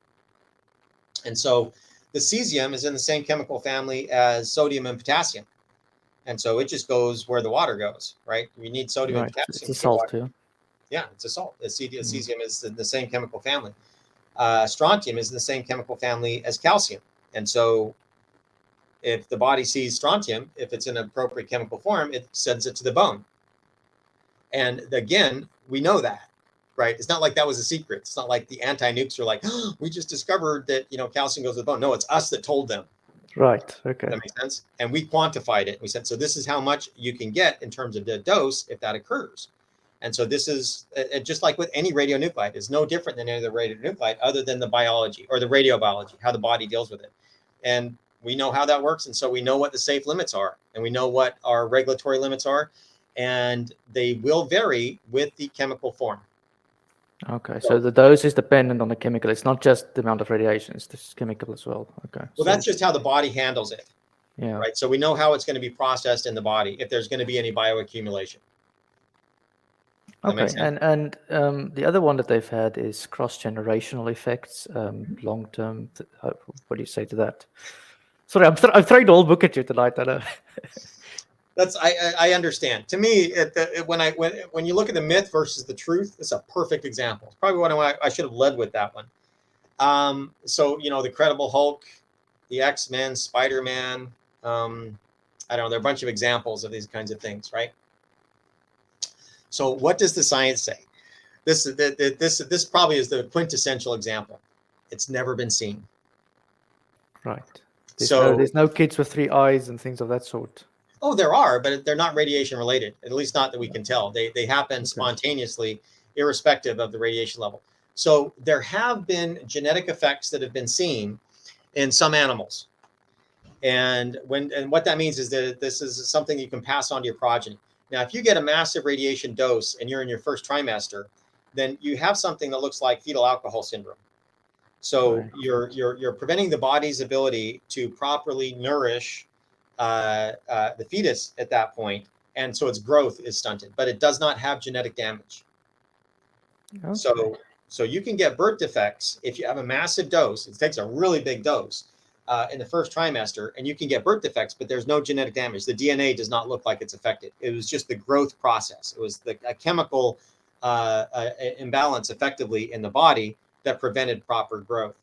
And so the cesium is in the same chemical family as sodium and potassium. And so it just goes where the water goes, right? We need sodium and potassium. It's a salt too. Yeah, it's a salt. Cesium is the same chemical family. Strontium is in the same chemical family as calcium. And so if the body sees strontium, if it's in an appropriate chemical form, it sends it to the bone. And again, we know that. right? It's not like that was a secret. It's not like the anti-nukes are like, oh, we just discovered that, calcium goes to the bone. No, it's us that told them. Right. Okay. That makes sense. And we quantified it. We said, so this is how much you can get in terms of the dose if that occurs. And so this is just like with any radionuclide, it's no different than any other radionuclide other than the biology or the radiobiology, how the body deals with it. And we know how that works. And so we know what the safe limits are, and we know what our regulatory limits are, and they will vary with the chemical form. Okay, so the dose is dependent on the chemical. It's not just the amount of radiation, it's this chemical as well. Okay. Well, that's just how the body handles it. Yeah. Right. So we know how it's going to be processed in the body if there's going to be any bioaccumulation. Okay, and the other one that they've had is cross-generational effects, long-term. What do you say to that? Sorry, I'm throwing the whole book at you tonight. I know. That's I understand. To me, when you look at the myth versus the truth, it's a perfect example. It's probably one I should have led with that one. So the Credible Hulk, the X-Men, Spider-Man. I don't know. There are a bunch of examples of these kinds of things, right? So what does the science say? This probably is the quintessential example. It's never been seen. Right. There's no kids with 3 eyes and things of that sort. Oh, there are, but they're not radiation related, at least not that we can tell. They happen spontaneously, irrespective of the radiation level. So there have been genetic effects that have been seen in some animals. And what that means is that this is something you can pass on to your progeny. Now, if you get a massive radiation dose and you're in your first trimester, then you have something that looks like fetal alcohol syndrome. So you're preventing the body's ability to properly nourish the fetus at that point, and so its growth is stunted, but it does not have genetic damage. Okay. So you can get birth defects if you have a massive dose. It takes a really big dose in the first trimester, and you can get birth defects, but there's no genetic damage. The DNA does not look like it's affected. It was just the growth process. It was a chemical imbalance effectively in the body that prevented proper growth.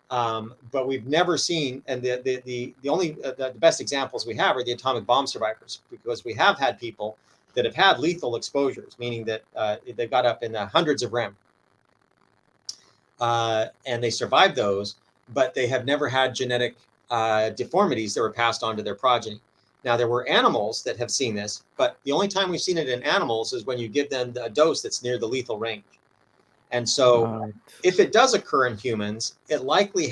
But we've never seen, and the only the best examples we have are the atomic bomb survivors, because we have had people that have had lethal exposures, meaning that they got up in the hundreds of rem, and they survived those, but they have never had genetic deformities that were passed on to their progeny. Now, there were animals that have seen this, but the only time we've seen it in animals is when you give them a dose that's near the lethal range. And so if it does occur in humans, it likely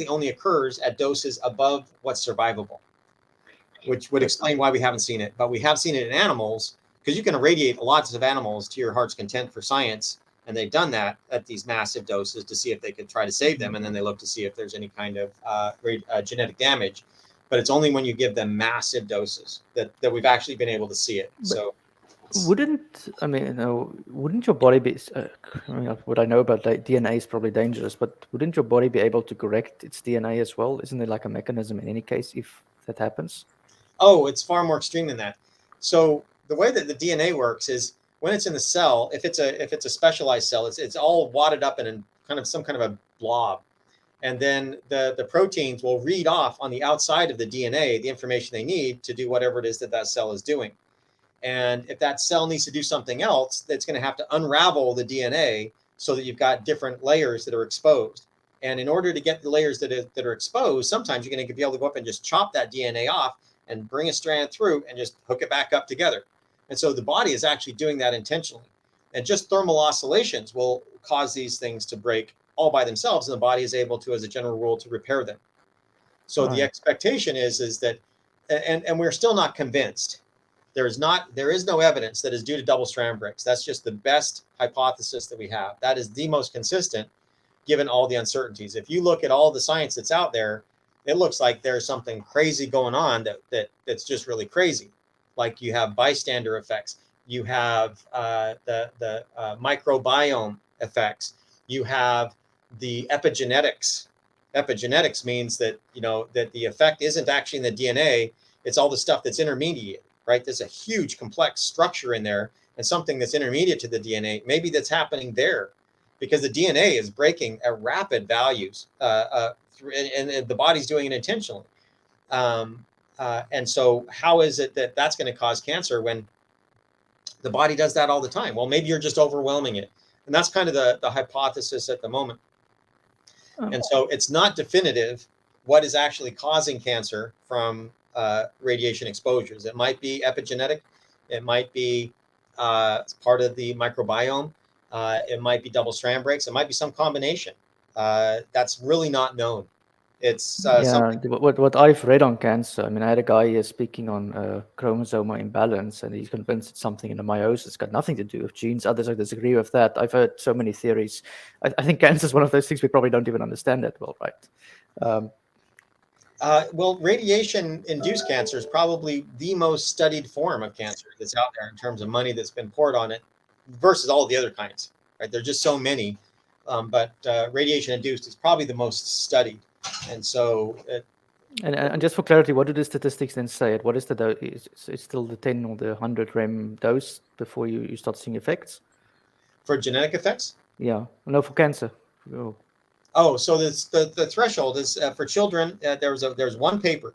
only occurs at doses above what's survivable, which would explain why we haven't seen it. But we have seen it in animals, because you can irradiate lots of animals to your heart's content for science. And they've done that at these massive doses to see if they could try to save them. And then they look to see if there's any kind of genetic damage. But it's only when you give them massive doses that we've actually been able to see it. So wouldn't your body be, what I know about DNA is probably dangerous, but wouldn't your body be able to correct its DNA as well? Isn't there like a mechanism in any case if that happens? Oh, it's far more extreme than that. So the way that the DNA works is when it's in the cell, if it's a specialized cell, it's all wadded up in some kind of a blob. And then the proteins will read off on the outside of the DNA the information they need to do whatever it is that cell is doing. And if that cell needs to do something else, that's going to have to unravel the DNA so that you've got different layers that are exposed. And in order to get the layers that are exposed, sometimes you're going to be able to go up and just chop that DNA off and bring a strand through and just hook it back up together. And so the body is actually doing that intentionally. And just thermal oscillations will cause these things to break all by themselves, and the body is able to, as a general rule, to repair them. So the expectation is that, and we're still not convinced. There is no evidence that is due to double strand breaks. That's just the best hypothesis that we have. That is the most consistent, given all the uncertainties. If you look at all the science that's out there, it looks like there's something crazy going on that's just really crazy. Like you have bystander effects, you have the microbiome effects, you have the epigenetics. Epigenetics means that that the effect isn't actually in the DNA; it's all the stuff that's intermediate. Right? There's a huge complex structure in there, and something that's intermediate to the DNA, maybe that's happening there, because the DNA is breaking at rapid values, and the body's doing it intentionally. And so how is it that's going to cause cancer when the body does that all the time? Well, maybe you're just overwhelming it. And that's kind of the hypothesis at the moment. And so it's not definitive what is actually causing cancer from radiation exposures. It might be epigenetic. It might be part of the microbiome. It might be double strand breaks. It might be some combination. That's really not known. It's Yeah, something. what I've read on cancer, I mean, I had a guy speaking on chromosomal imbalance, and he's convinced it's something in the meiosis. It's got nothing to do with genes. Others I disagree with that. I've heard so many theories. I think cancer is one of those things we probably don't even understand that well, right? Well, radiation-induced cancer is probably the most studied form of cancer that's out there in terms of money that's been poured on it versus all the other kinds, right? There's just so many, but radiation-induced is probably the most studied. And so And just for clarity, what do the statistics then say? What is the dose? It's still the 10 or the 100 rem dose before you start seeing effects? for genetic effects? Yeah. No, for cancer. Oh. Oh, so this, the threshold is for children. There's one paper.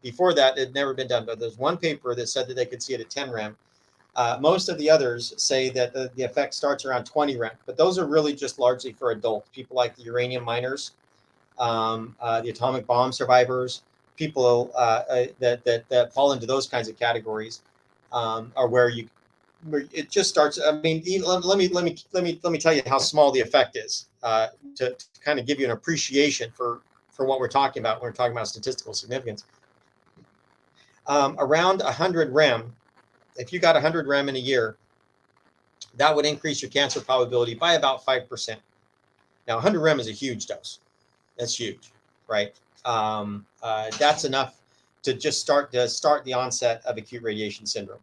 Before that, it had never been done, but there's one paper that said that they could see it at 10 rem. Most of the others say that the effect starts around 20 rem, but those are really just largely for adults, people like the uranium miners, the atomic bomb survivors, people that fall into those kinds of categories, are where it just starts. I mean, let me tell you how small the effect is, to kind of give you an appreciation for what we're talking about when we're talking about statistical significance. Around 100 rem, if you got 100 rem in a year, that would increase your cancer probability by about 5%. Now, 100 rem is a huge dose. That's huge, right? That's enough to just start the onset of acute radiation syndrome.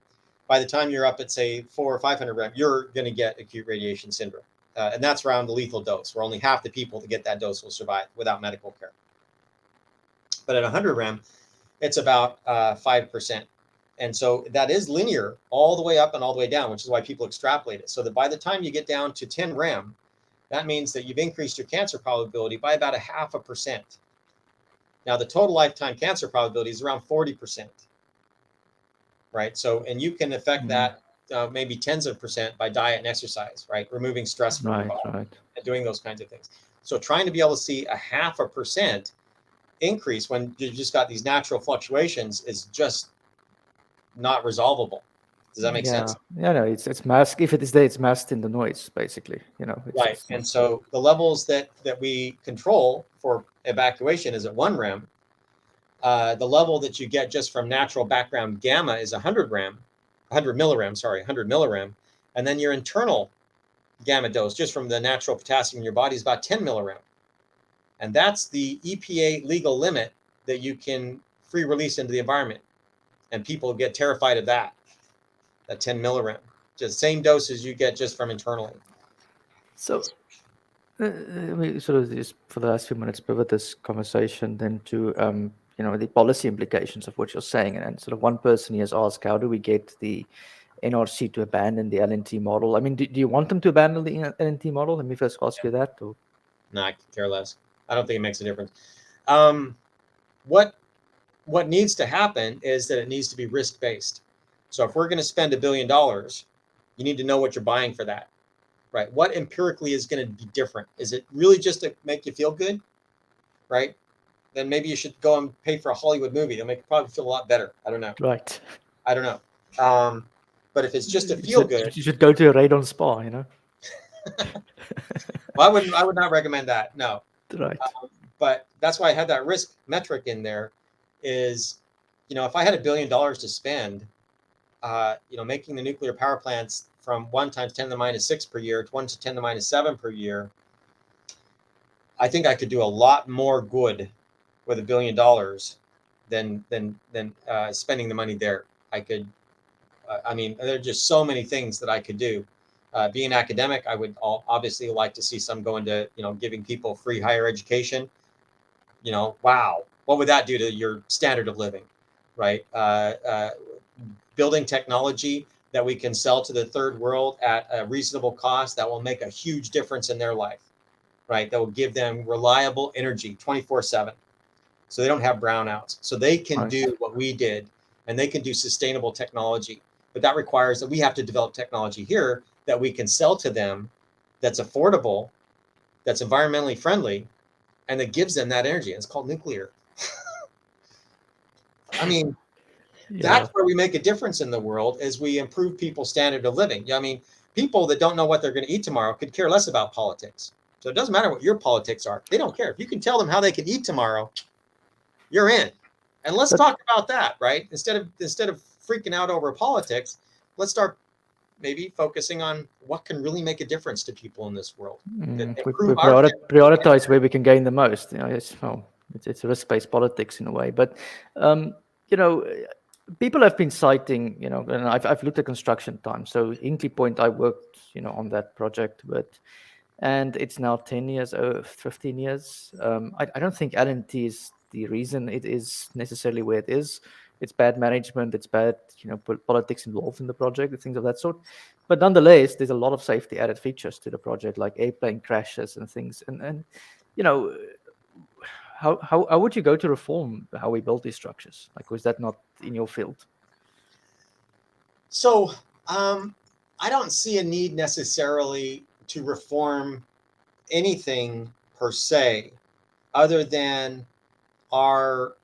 By the time you're up at, say, 400 or 500 rem, you're going to get acute radiation syndrome. And that's around the lethal dose, where only half the people that get that dose will survive without medical care. But at 100 rem, it's about 5%. And so that is linear all the way up and all the way down, which is why people extrapolate it. So that by the time you get down to 10 rem, that means that you've increased your cancer probability by about 0.5%. Now, the total lifetime cancer probability is around 40%, right? So, and you can affect that maybe tens of percent by diet and exercise, right? Removing stress from your body and doing those kinds of things. So trying to be able to see 0.5% increase when you've just got these natural fluctuations is just not resolvable. Does that make sense? Yeah, no, it's masked. If it is there, it's masked in the noise, basically. You know. Right. And so the levels that we control for evacuation is at 1 rem. The level that you get just from natural background gamma is 100 millirem. And then your internal gamma dose, just from the natural potassium in your body, is about 10 millirem. And that's the EPA legal limit that you can free release into the environment. And people get terrified of that 10 millirem, just same dose as you get just from internally. So, let me sort of just for the last few minutes pivot this conversation then to the policy implications of what you're saying, and sort of one person here has asked, how do we get the NRC to abandon the LNT model? I mean, do you want them to abandon the LNT model? Let me first ask you that. Or? No, I could care less. I don't think it makes a difference. What needs to happen is that it needs to be risk-based. So if we're going to spend $1 billion, you need to know what you're buying for that, right? What empirically is going to be different? Is it really just to make you feel good, right? Then maybe you should go and pay for a Hollywood movie. It'll make you probably feel a lot better. I don't know. Right. I don't know. But if it's just to feel good, you should go to a radon spa. You know. Well, I would not recommend that. No. Right. But that's why I had that risk metric in there. Is, if I had $1 billion to spend, making the nuclear power plants from 1 times 10 to the minus 6 per year to 1 to 10 to the minus 7 per year, I think I could do a lot more good with $1 billion than spending the money there. I could, there are just so many things that I could do. Being an academic, I would obviously like to see some go into, giving people free higher education. Wow, what would that do to your standard of living, right? Building technology that we can sell to the third world at a reasonable cost that will make a huge difference in their life, right? That will give them reliable energy 24/7, so they don't have brownouts, so they can do what we did, and they can do sustainable technology. But that requires that we have to develop technology here that we can sell to them that's affordable, that's environmentally friendly, and that gives them that energy. And it's called nuclear. I mean, Yeah. that's where we make a difference in the world, is we improve people's standard of living. I mean, people that don't know what they're going to eat tomorrow could care less about politics. So it doesn't matter what your politics are. They don't care. If you can tell them how they can eat tomorrow, you're in. And let's But talk about that, right? Instead of freaking out over politics, let's start maybe focusing on what can really make a difference to people in this world, that we improve our standard of living. prioritize where we can gain the most. You know, it's risk-based politics in a way. But you know, people have been citing, you know, and I've looked at construction time. So Hinkley Point, I worked, you know, on that project with, and it's now 10 years, 15 years. I don't think L&T is the reason it is necessarily where it is. It's bad management, it's bad, you know, politics involved in the project, and things of that sort. But nonetheless, there's a lot of safety added features to the project, like airplane crashes and things. And you know, how would you go to reform how we build these structures? Like, was that not in your field? So I don't see a need necessarily to reform anything per se, other than our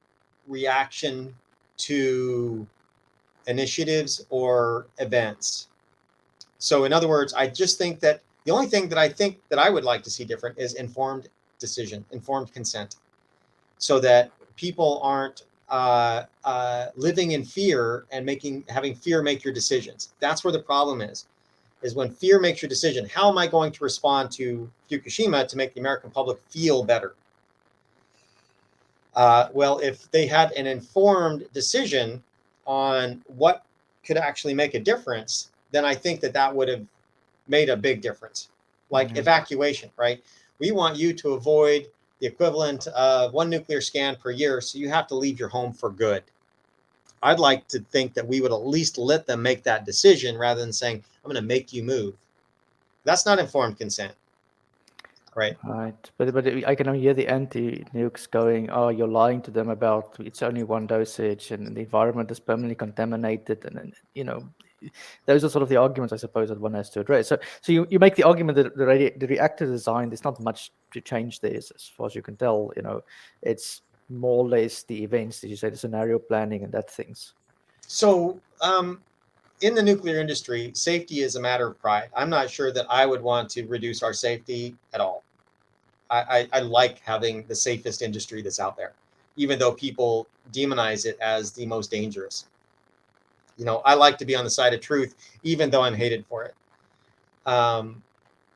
reaction to initiatives or events. So, in other words, I just think that the only thing that I think that I would like to see different is informed decision, informed consent, so that people aren't living in fear and having fear make your decisions. That's where the problem is when fear makes your decision. How am I going to respond to Fukushima to make the American public feel better? Well, if they had an informed decision on what could actually make a difference, then I think that that would have made a big difference. Like Yeah. evacuation, right? We want you to avoid the equivalent of one nuclear scan per year, so you have to leave your home for good. I'd like to think that we would at least let them make that decision rather than saying, I'm going to make you move. That's not informed consent, right? Right, but I can hear the anti-nukes going, "Oh, you're lying to them about it's only one dosage, and the environment is permanently contaminated." And you know, those are sort of the arguments I suppose that one has to address. So you make the argument that the reactor design, there's not much to change there, as far as you can tell. You know, it's more or less the events, as you say, the scenario planning and that things. So, in the nuclear industry, safety is a matter of pride. I'm not sure that I would want to reduce our safety at all. I like having the safest industry that's out there, even though people demonize it as the most dangerous. You know, I like to be on the side of truth, even though I'm hated for it. Um,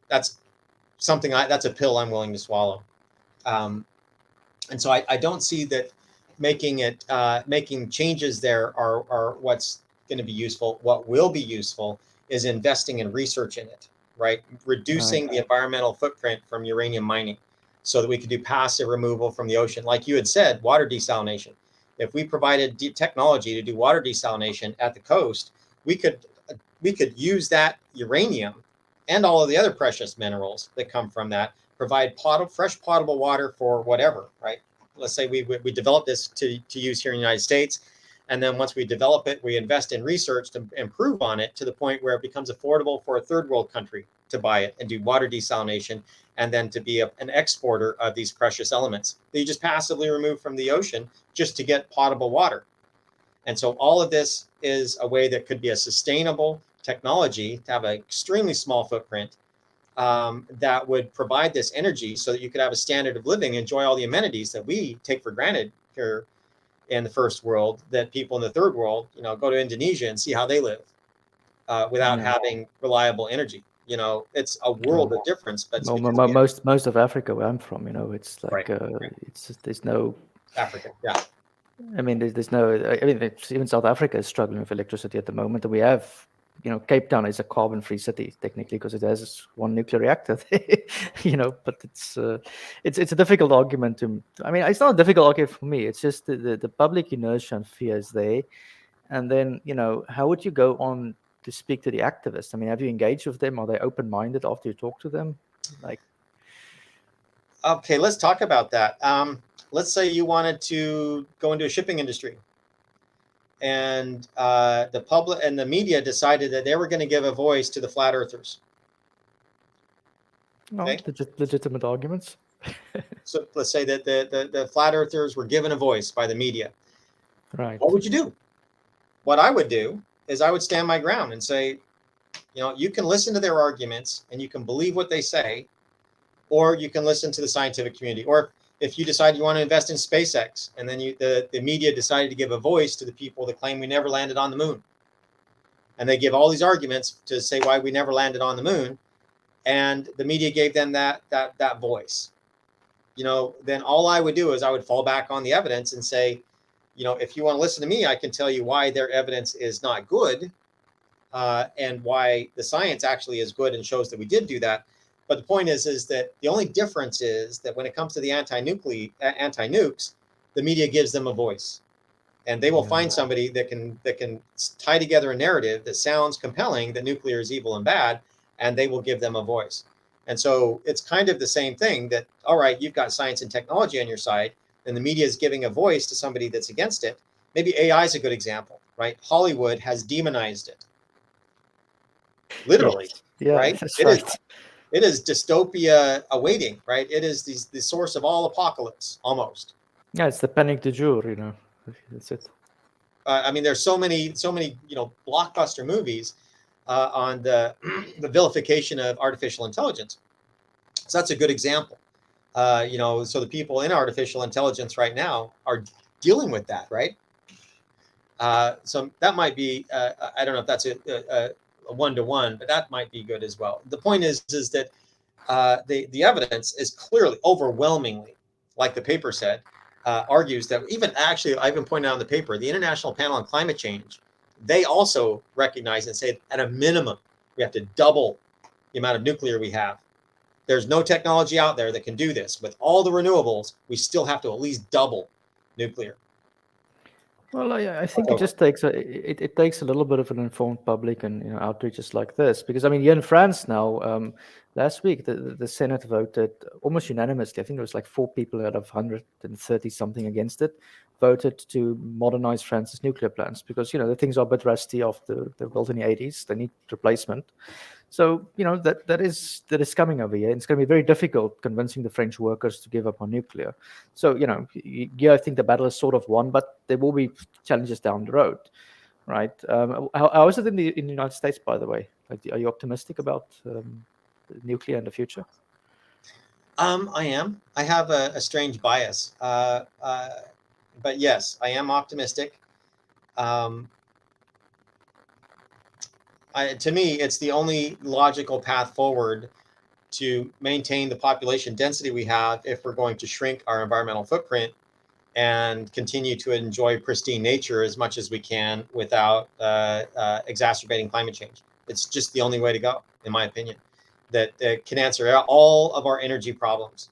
that's that's a pill I'm willing to swallow. Um, and so I don't see that making changes there are what's going to be useful. What will be useful is investing in research in it, right? Right. Reducing the environmental footprint from uranium mining so that we could do passive removal from the ocean. Like you had said, water desalination. If we provided technology to do water desalination at the coast, we could we could use that uranium and all of the other precious minerals that come from that, provide fresh potable water for whatever, right? Let's say we develop this to use here in the United States. And then once we develop it, we invest in research to improve on it to the point where it becomes affordable for a third world country to buy it and do water desalination, and then to be an exporter of these precious elements that you just passively remove from the ocean just to get potable water. And so all of this is a way that could be a sustainable technology to have an extremely small footprint, that would provide this energy so that you could have a standard of living, enjoy all the amenities that we take for granted here in the first world, that people in the third world, you know, go to Indonesia and see how they live without Yeah. having reliable energy. You know, it's a world of difference, but it's Well, because we have, most of Africa, where I'm from, you know, it's right, like right, it's just, there's no. Africa, yeah, I mean, there's no. I mean, even South Africa is struggling with electricity at the moment, and we have, you know, Cape Town is a carbon-free city technically because it has one nuclear reactor there, you know. But it's a difficult argument to. I mean, it's not a difficult argument for me. It's just the public inertia and fear is there, and then you know, how would you go on to speak to the activists? I mean, have you engaged with them? Are they open-minded after you talk to them? Like, okay, let's talk about that. Let's say you wanted to go into a shipping industry, and the public and the media decided that they were going to give a voice to the flat earthers. No, Okay. legitimate arguments. So let's say that the flat earthers were given a voice by the media. Right. What would you do? What I would do is I would stand my ground and say, you can listen to their arguments and you can believe what they say, or you can listen to the scientific community. Or if you decide you want to invest in SpaceX, and then the media decided to give a voice to the people that claim we never landed on the moon, and they give all these arguments to say why we never landed on the moon, and the media gave them that voice, then all I would do is I would fall back on the evidence and say, if you want to listen to me, I can tell you why their evidence is not good, and why the science actually is good and shows that we did do that. But the point is that the only difference is that when it comes to the anti-nukes, the media gives them a voice, and they will find somebody that can tie together a narrative that sounds compelling that nuclear is evil and bad, and they will give them a voice. And so it's kind of the same thing that, all right, you've got science and technology on your side, and the media is giving a voice to somebody that's against it. Maybe AI is a good example, right? Hollywood has demonized it. Literally, Yes. Yeah, right? that's It is right. it is dystopia awaiting, right? It is the source of all apocalypse, almost. Yeah, it's the panic du jour. That's it. I mean, there's so many blockbuster movies on the the vilification of artificial intelligence. So that's a good example. So the people in artificial intelligence right now are dealing with that, right? So that might be, I don't know if that's a one-to-one, but that might be good as well. The point is that the evidence is clearly, overwhelmingly, like the paper said, argues that even actually, I've been pointing out in the paper, the International Panel on Climate Change, they also recognize and say at a minimum, we have to double the amount of nuclear we have. There's no technology out there that can do this. With all the renewables, we still have to at least double nuclear. Well, I think it just takes it takes a little bit of an informed public and outreaches like this, because I mean here in France now, last week the Senate voted almost unanimously. I think it was like 4 people out of 130 something against it, voted to modernize France's nuclear plants because the things are a bit rusty after they were built in the 80s. They need replacement. So that is coming over here. And it's going to be very difficult convincing the French workers to give up on nuclear. So I think the battle is sort of won, but there will be challenges down the road, right? How is it in the United States, by the way? Like, are you optimistic about nuclear in the future? I am. I have a strange bias, but yes, I am optimistic. To me, it's the only logical path forward to maintain the population density we have if we're going to shrink our environmental footprint and continue to enjoy pristine nature as much as we can without exacerbating climate change. It's just the only way to go, in my opinion, that can answer all of our energy problems.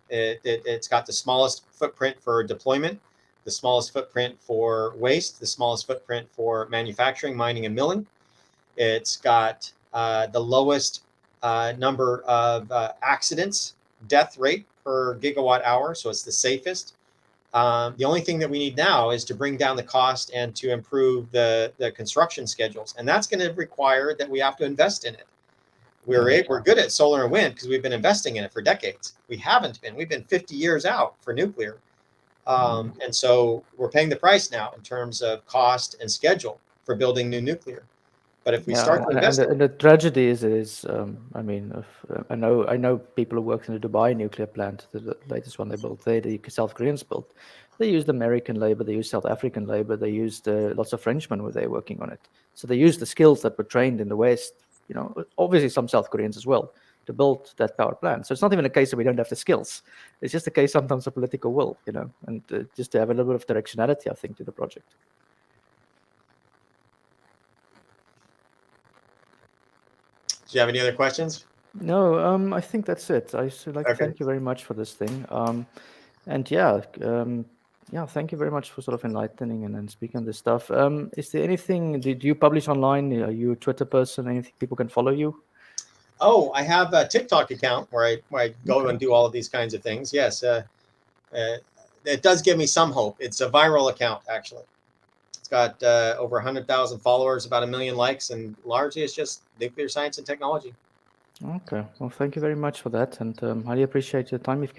It's got the smallest footprint for deployment, the smallest footprint for waste, the smallest footprint for manufacturing, mining, and milling. It's got the lowest number of accidents, death rate per gigawatt hour, so it's the safest. The only thing that we need now is to bring down the cost and to improve the construction schedules, and that's going to require that we have to invest in it. We're good at solar and wind because we've been investing in it for decades. We haven't been. We've been 50 years out for nuclear. And so we're paying the price now in terms of cost and schedule for building new nuclear. But if we start to invest, and the tragedy is I mean, I know people who worked in the Dubai nuclear plant, the latest one they built there, the South Koreans built. They used American labor, they used South African labor, they used lots of Frenchmen were there working on it. So they used the skills that were trained in the West. Obviously some South Koreans as well, to build that power plant. So it's not even a case that we don't have the skills. It's just a case sometimes of political will, and just to have a little bit of directionality, I think, to the project. do you have any other questions? No, I think that's it. I should like to Okay. thank you very much for this thing. And yeah, thank you very much for sort of enlightening and speaking on this stuff. Is there anything, do you publish online? Are you a Twitter person? Anything people can follow you? Oh, I have a TikTok account where I go Okay. and do all of these kinds of things. Yes, it does give me some hope. It's a viral account, actually. It's got over 100,000 followers, about 1 million likes, and largely it's just nuclear science and technology. Okay. Well, thank you very much for that, and highly appreciate the time you've given.